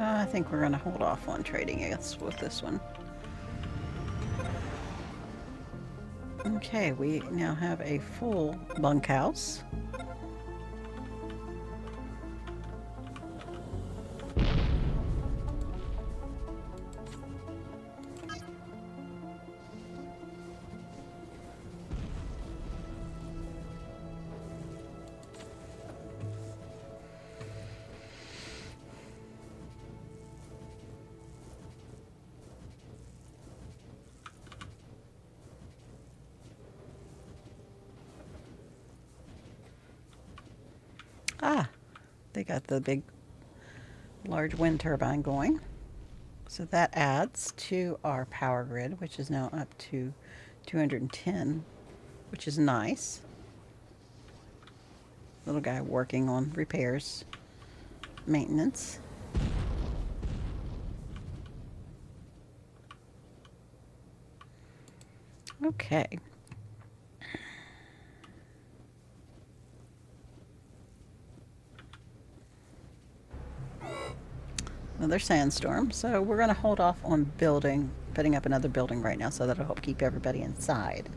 I think we're going to hold off on trading us with this one. Okay, we now have a full bunkhouse. Ah, they got the big, large wind turbine going. So that adds to our power grid, which is now up to 210, which is nice. Little guy working on repairs, maintenance. Okay. Another sandstorm, so we're going to hold off on putting up another building right now, so that'll help keep everybody inside.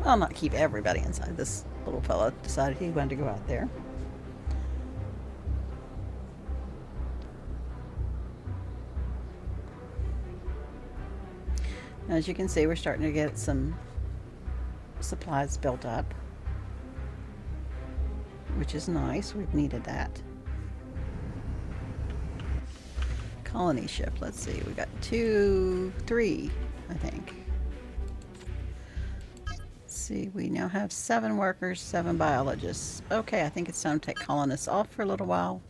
I'll not keep everybody inside. This little fella decided he wanted to go out there. As you can see, we're starting to get some supplies built up, which is nice. We've needed that. Colony ship. Let's see. We got 2, 3, I think. See, we now have 7 workers, 7 biologists. Okay, I think it's time to take colonists off for a little while.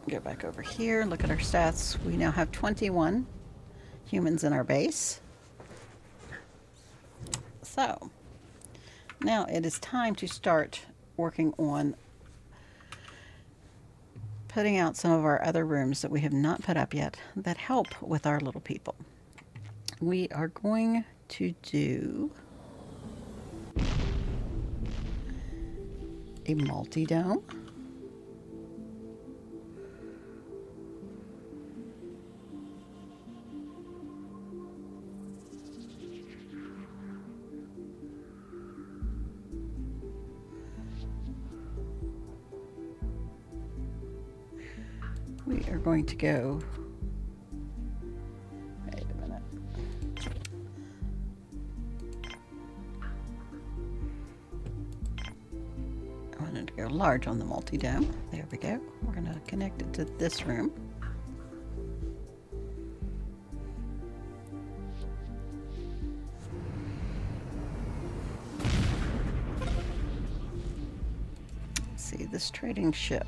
Get back over here, look at our stats. We now have 21 humans in our base. So, now it is time to start working on putting out some of our other rooms that we have not put up yet that help with our little people. We are going to do a multi-dome. We are going to go, wait a minute. I wanted to go large on the multi-dome. There we go. We're going to connect it to this room. Let's see, this trading ship.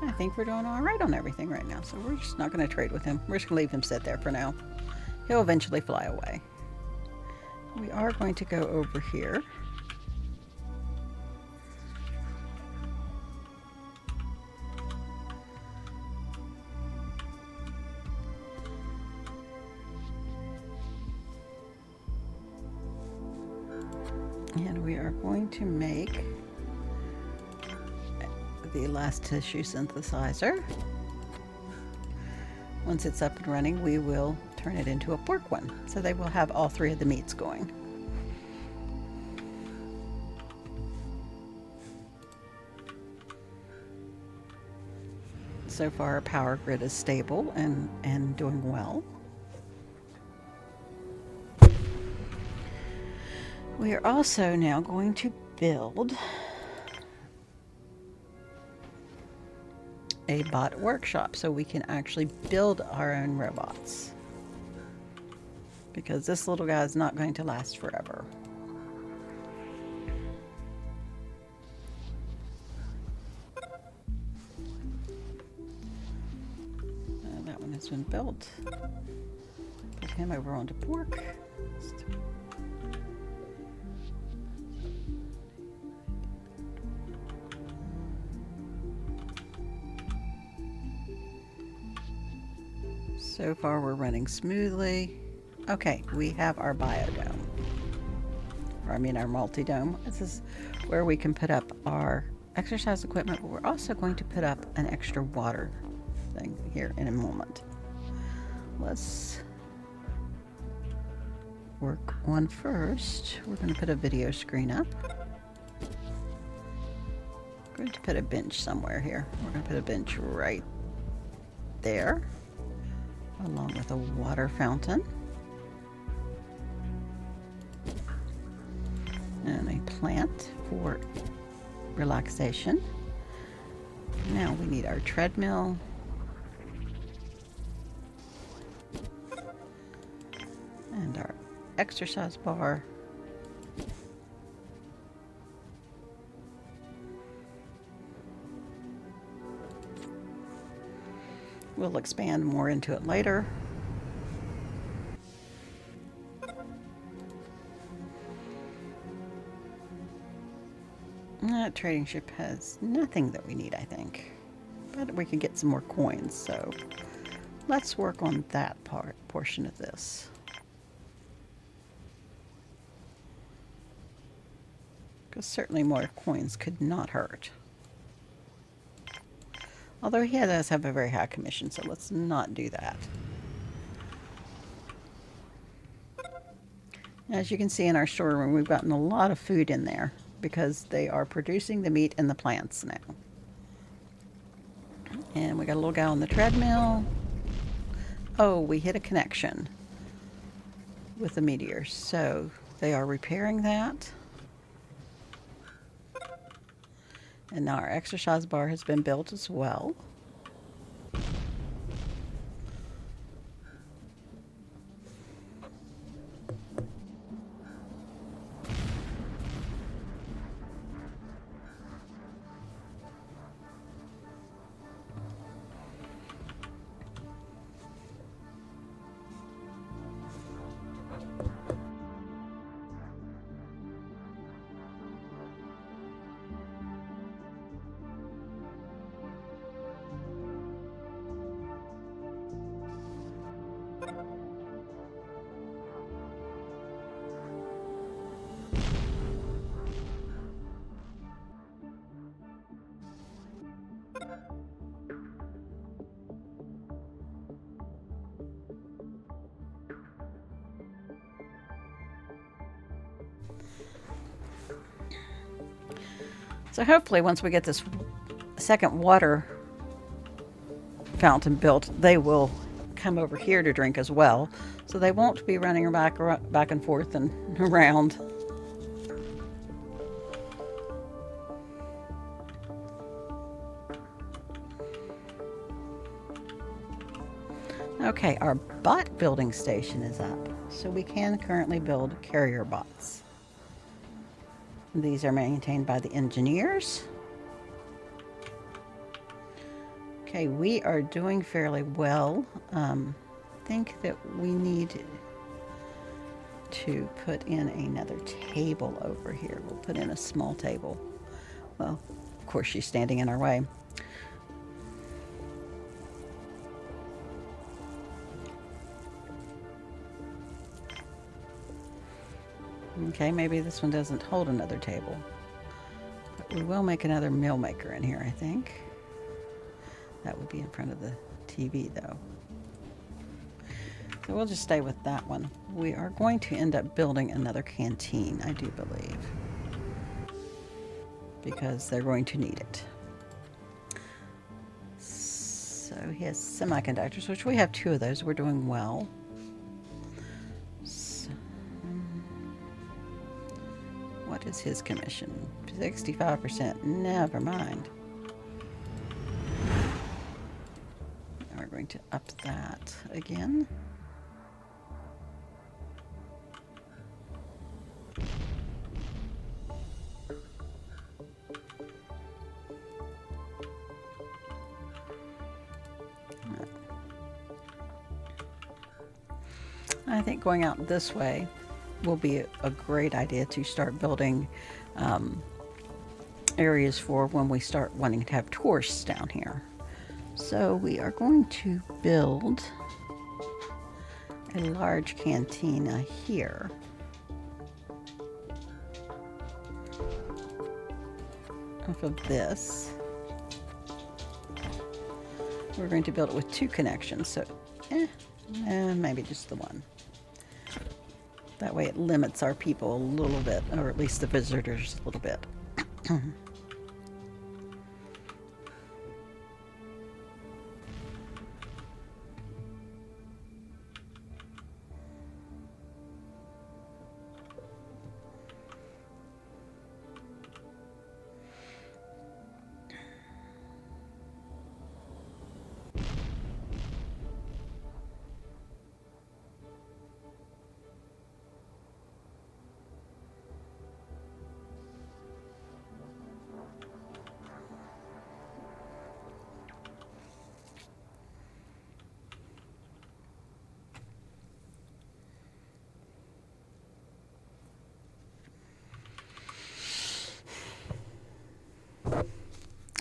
I think we're doing all right on everything right now, so we're just not going to trade with him. We're just going to leave him sit there for now. He'll eventually fly away. We are going to go over here. And we are going to make the last tissue synthesizer. Once it's up and running, we will turn it into a pork one. So they will have all 3 of the meats going. So far our power grid is stable and doing well. We are also now going to build a bot workshop so we can actually build our own robots, because this little guy is not going to last forever. has been built. Put him over onto pork. So far we're running smoothly. Okay, we have our biodome. Or I mean our multi-dome. This is where we can put up our exercise equipment, but we're also going to put up an extra water thing here in a moment. Let's work on first. We're going to put a video screen up. We're going to put a bench somewhere here. We're going to put a bench right there, along with a water fountain and a plant for relaxation. Now we need our treadmill and our exercise bar. We'll expand more into it later. That trading ship has nothing that we need, I think. But we could get some more coins, so let's work on that portion of this. Because certainly more coins could not hurt. Although he does have a very high commission, so let's not do that. As you can see in our storeroom, we've gotten a lot of food in there because they are producing the meat and the plants now. And we got a little guy on the treadmill. Oh, we hit a connection with the meteor, so they are repairing that. And now our exercise bar has been built as well. So hopefully once we get this second water fountain built, they will come over here to drink as well. So they won't be running back and forth and around. Okay, our bot building station is up. So we can currently build carrier bots. These are maintained by the engineers. Okay, we are doing fairly well. I think that we need to put in another table over here. We'll put in a small table. Well, of course, she's standing in our way. Okay, maybe this one doesn't hold another table. But we will make another meal maker in here, I think. That would be in front of the TV, though. So we'll just stay with that one. We are going to end up building another canteen, I do believe. Because they're going to need it. So he has semiconductors, which we have 2 of those. We're doing well. What is his commission? 65%. Never mind. And we're going to up that again. I think going out this way will be a great idea to start building areas for when we start wanting to have tourists down here. So we are going to build a large cantina here. Off of this. We're going to build it with 2 connections, so maybe just the one. That way it limits our people a little bit, or at least the visitors a little bit.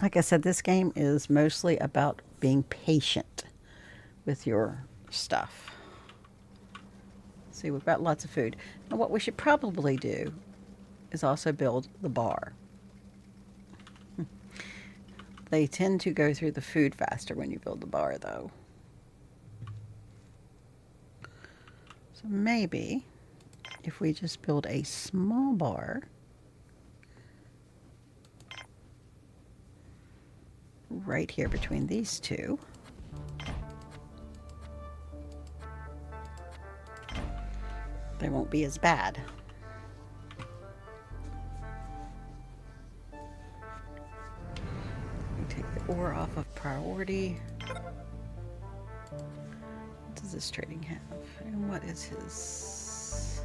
Like I said, this game is mostly about being patient with your stuff. See, we've got lots of food. And what we should probably do is also build the bar. They tend to go through the food faster when you build the bar, though. So maybe if we just build a small bar right here between these two, they won't be as bad. We take the ore off of priority. What does this trading have? And what is his?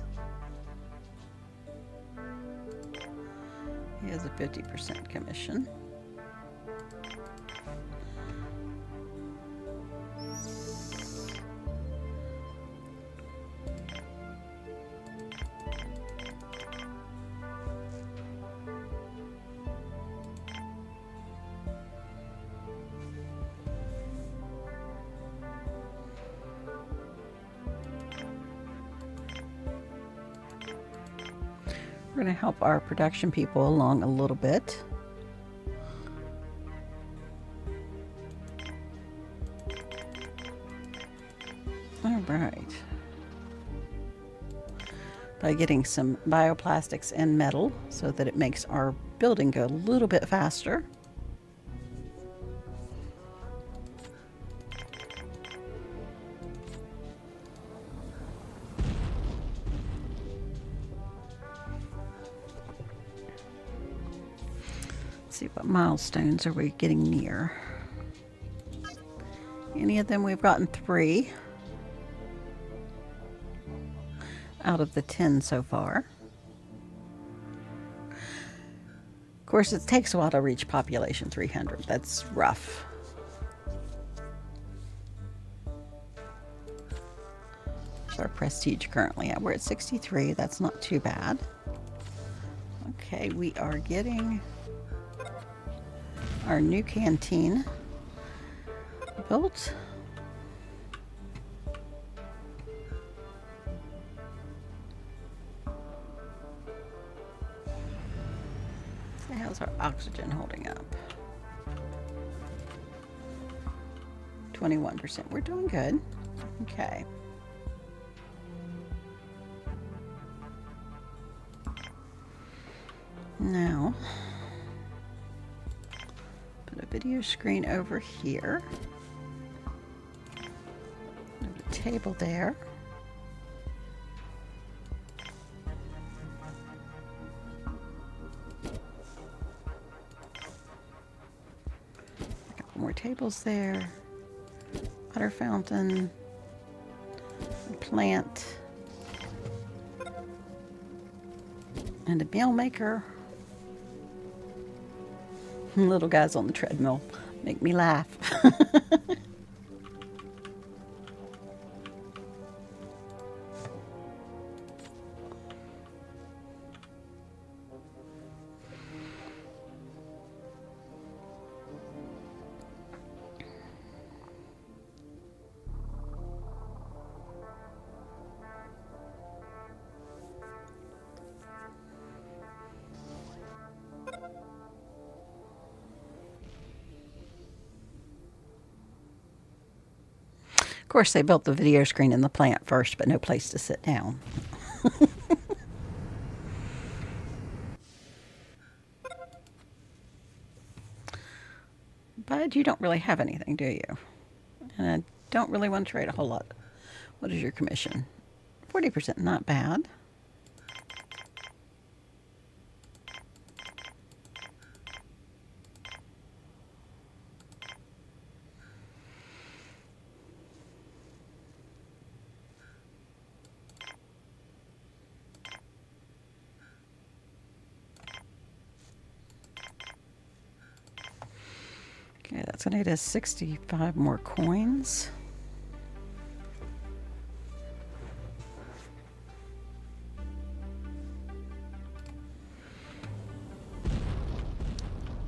He has a 50% commission. We're going to help our production people along a little bit. All right. By getting some bioplastics and metal so that it makes our building go a little bit faster. See what milestones are we getting near. Any of them? We've gotten 3 out of the 10 so far. Of course, it takes a while to reach population 300. That's rough. Where's our prestige currently at? We're at 63. That's not too bad. Okay, we are getting our new canteen built. So how's our oxygen holding up? 21%. We're doing good. Okay. Now, put a video screen over here. Have a table there. A couple more tables there. Water fountain. A plant. And a meal maker. Little guys on the treadmill make me laugh. course, they built the video screen in the plant first, but no place to sit down. But you don't really have anything, do you? And I don't really want to trade a whole lot. What is your commission? 40%, not bad. Okay, that's going to get us 65 more coins.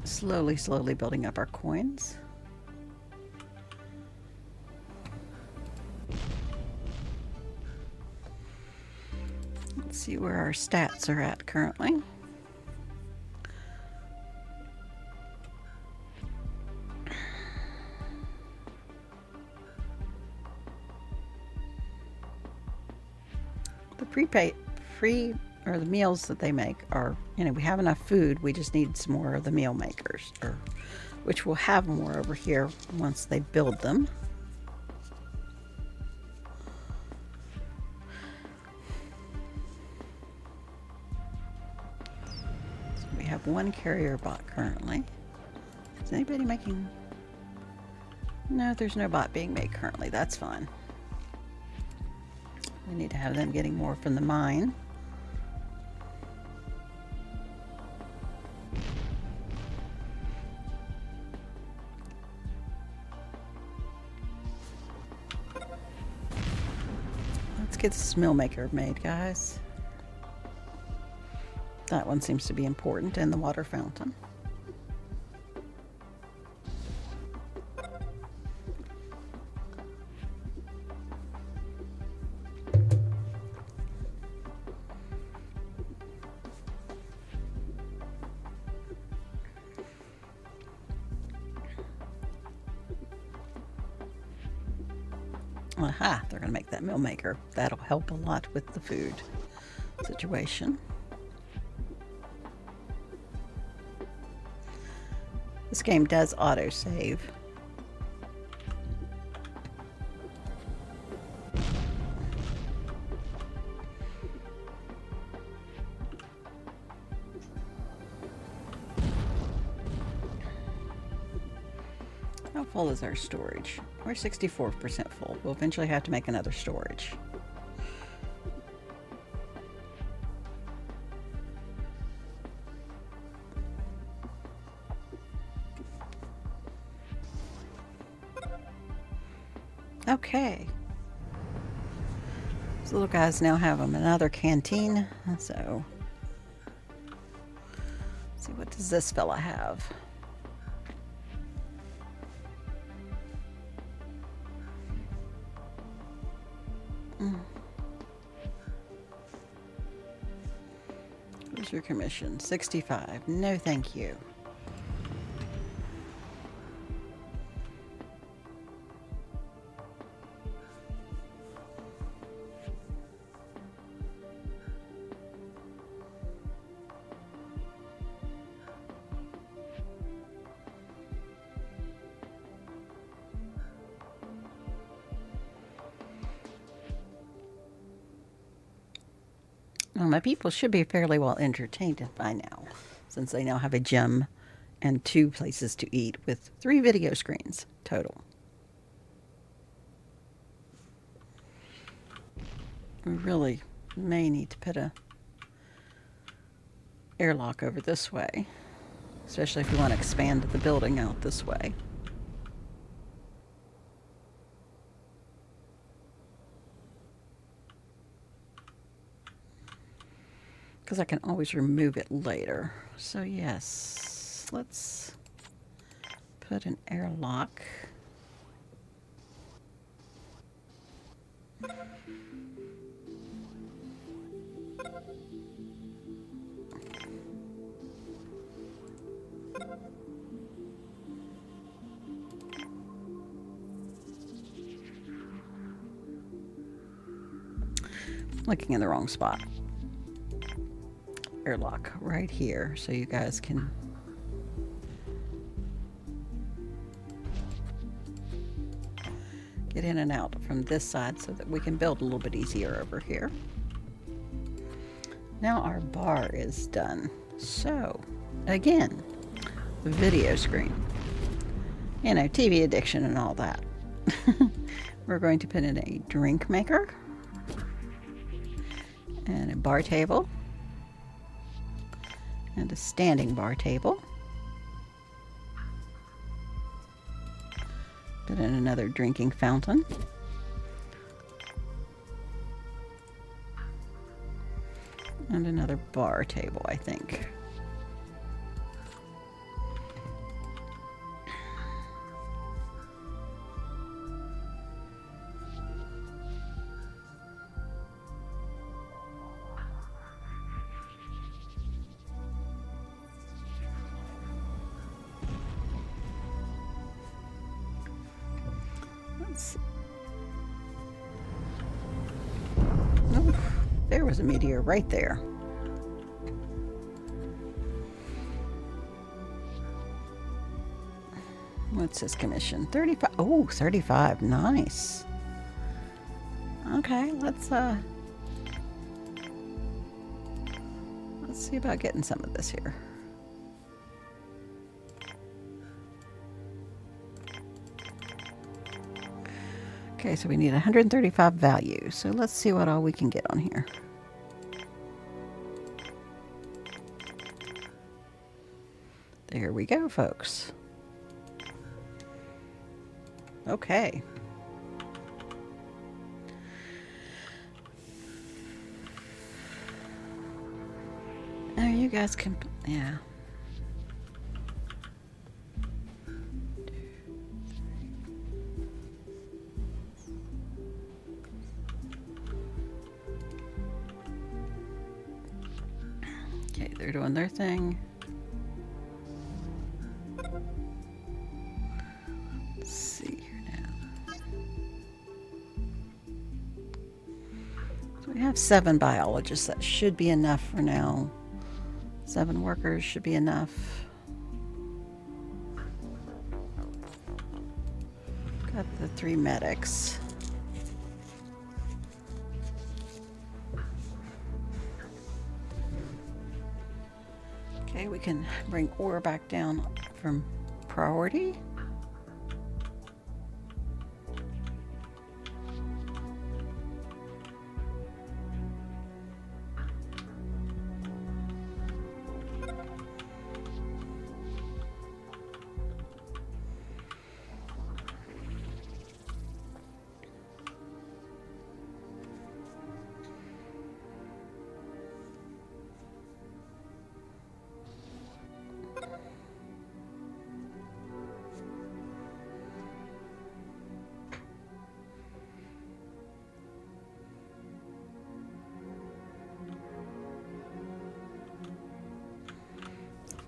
Slowly building up our coins. Let's see where our stats are at currently. The the meals that they make are, we have enough food. We just need some more of the meal makers, which we'll have more over here once they build them. So we have one carrier bot currently. Is anybody making? No, there's no bot being made currently. That's fine. We need to have them getting more from the mine. Let's get this mill maker made, guys. That one seems to be important, and the water fountain. Aha, they're going to make that mill maker. That'll help a lot with the food situation. This game does auto-save. How full is our storage? We're 64% full. We'll eventually have to make another storage. Okay. These little guys now have another canteen. So, let's see, what does this fella have? What's your commission? 65. No, thank you. Well, my people should be fairly well entertained by now, since they now have a gym and 2 places to eat with 3 video screens total. We really may need to put a airlock over this way, especially if we want to expand the building out this way. Because I can always remove it later. So yes, let's put an airlock. Looking in the wrong spot. Airlock right here so you guys can get in and out from this side so that we can build a little bit easier over here. Now our bar is done. So, again, the video screen. You know, TV addiction and all that. We're going to put in a drink maker and a bar table and a standing bar table. Put in another drinking fountain. And another bar table, I think. Let's see. Oh, there was a meteor right there. What's his commission? 35. Oh, 35. Nice. Okay, let's see about getting some of this here. Okay, so we need 135 value. So let's see what all we can get on here. There we go, folks. Okay. Now you guys can, yeah. Okay, they're doing their thing. Let's see here now. So we have 7 biologists. That should be enough for now. 7 workers should be enough. Got the 3 medics. Okay, we can bring ore back down from priority.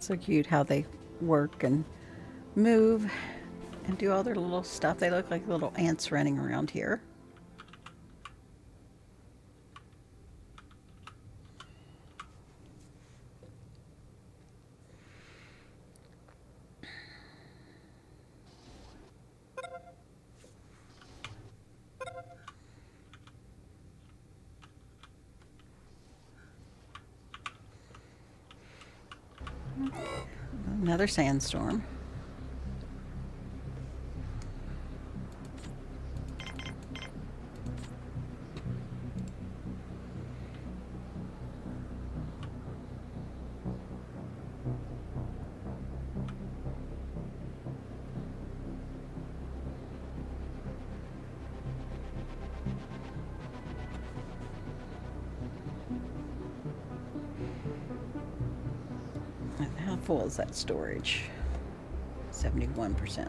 So cute how they work and move and do all their little stuff. They look like little ants running around here. Another sandstorm. How full is that storage? 71%.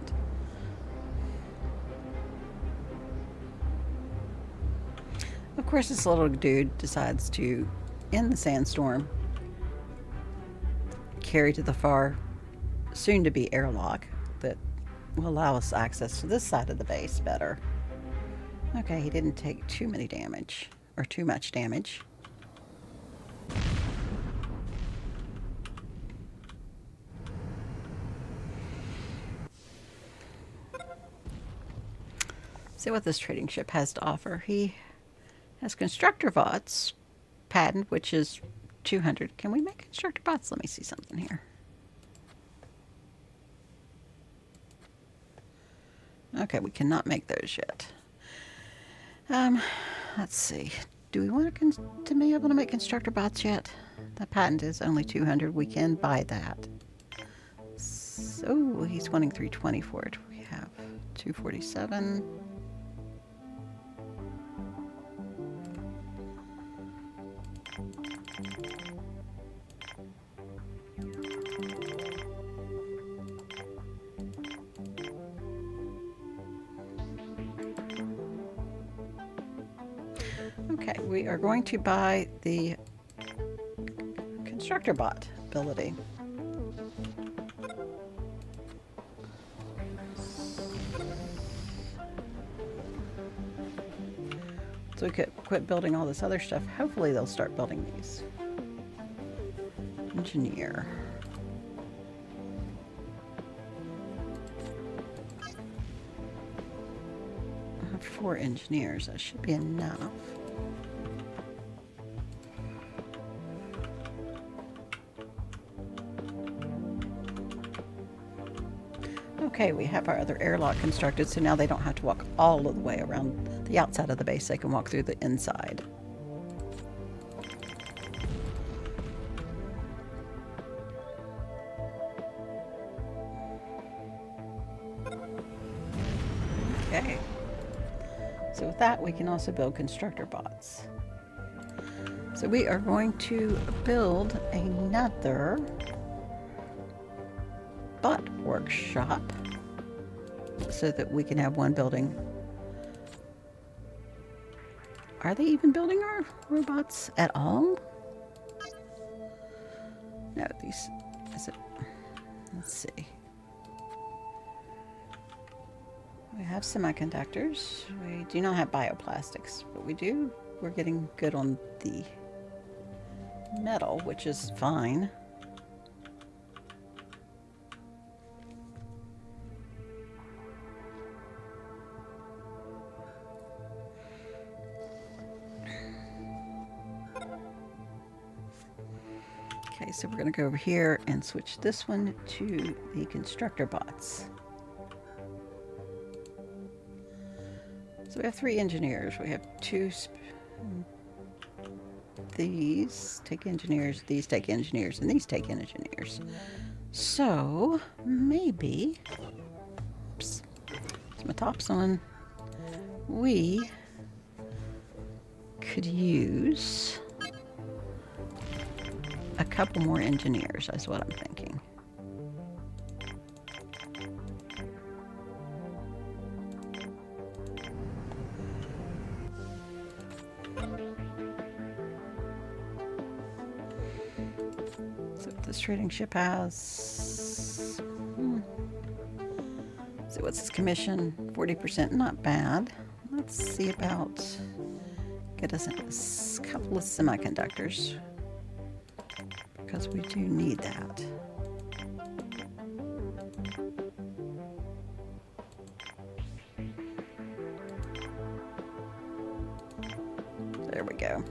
Of course, this little dude decides to, in the sandstorm, carry to the far, soon-to-be airlock that will allow us access to this side of the base better. Okay, he didn't take too many damage, or too much damage. See what this trading ship has to offer. He has constructor bots patent, which is 200. Can we make constructor bots? Let me see something here. Okay, we cannot make those yet. Let's see. Do we want to be able to make constructor bots yet? The patent is only 200. We can buy that. So he's wanting 320 for it. We have 247. Okay, we are going to buy the constructor bot ability. So we could quit building all this other stuff. Hopefully they'll start building these. Engineer. I have 4 engineers. That should be enough. Okay, we have our other airlock constructed, so now they don't have to walk all of the way around the outside of the base. They can walk through the inside. Okay. So with that, we can also build constructor bots. So we are going to build another bot workshop so that we can have one building. Are they even building our robots at all? No, these, is it? Let's see. We have semiconductors. We do not have bioplastics, but we're getting good on the metal, which is fine. Okay, so we're going to go over here and switch this one to the constructor bots. So we have 3 engineers. We have 2. These take engineers, these take engineers, and these take engineers. So maybe, oops, my top's on. We could use a couple more engineers, is what I'm thinking. So this trading ship has, so what's his commission? 40%, not bad. Let's see about, get us a couple of semiconductors, because we do need that. There we go.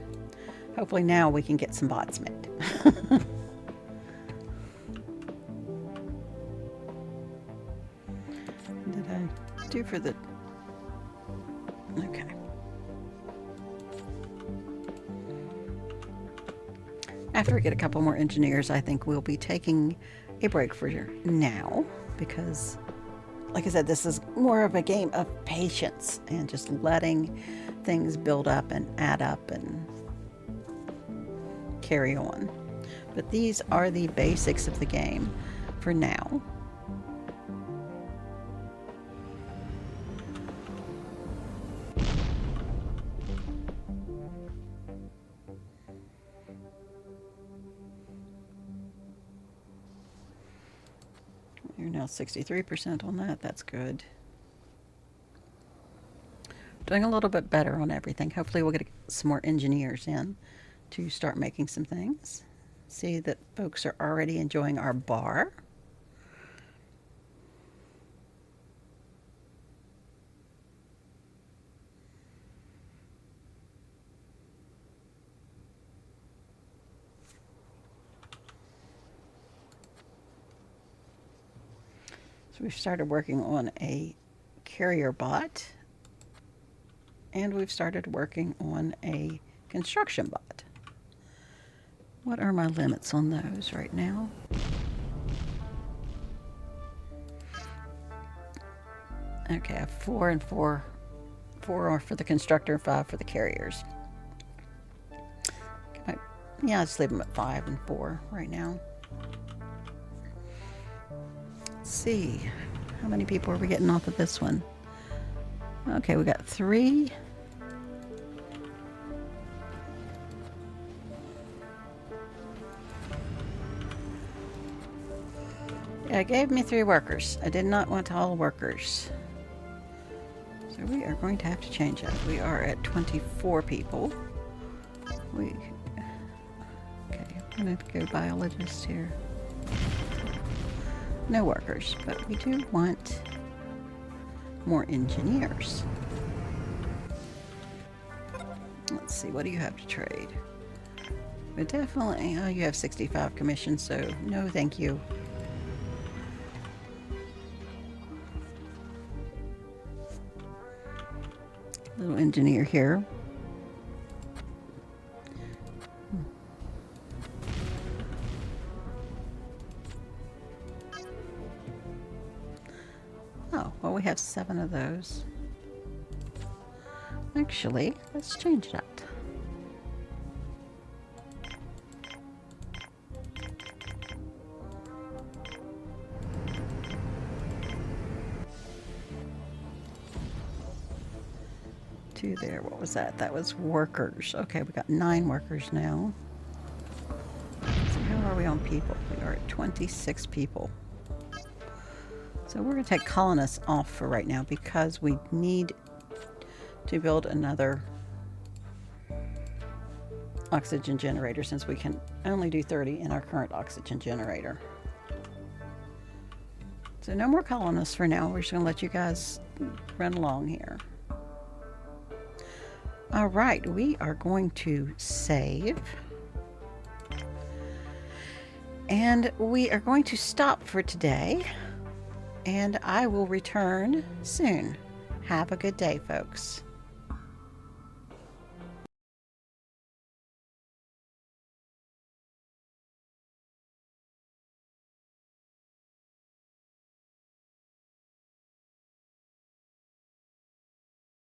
Hopefully now we can get some bots made. Did I do for the... Okay. After we get a couple more engineers, I think we'll be taking a break for now, because, like I said, this is more of a game of patience and just letting things build up and add up and carry on. But these are the basics of the game for now. You're now 63% on that. That's good. doing a little bit better on everything. Hopefully we'll get some more engineers in to start making some things. See that folks are already enjoying our bar. So we've started working on a carrier bot, and we've started working on a construction bot. What are my limits on those right now? Okay, I have 4 and 4. 4 are for the constructor, 5 for the carriers. Yeah, I'll just leave them at 5 and 4 right now. Let's see, how many people are we getting off of this one? Okay, we got 3. Yeah, it gave me 3 workers. I did not want all workers. So we are going to have to change that. We are at 24 people. Okay, I'm going to go biologist here. No workers, but we do want more engineers. Let's see, what do you have to trade? But definitely, oh, you have 65 commissions, so no thank you. Little engineer here. Oh, well, we have 7 of those. Actually, let's change that. There, what was that? That was workers. Okay, we got 9 workers now. So how are we on people? We are at 26 people. So we're going to take colonists off for right now because we need to build another oxygen generator since we can only do 30 in our current oxygen generator. So no more colonists for now. We're just going to let you guys run along here. All right, we are going to save. And we are going to stop for today. And I will return soon. Have a good day, folks.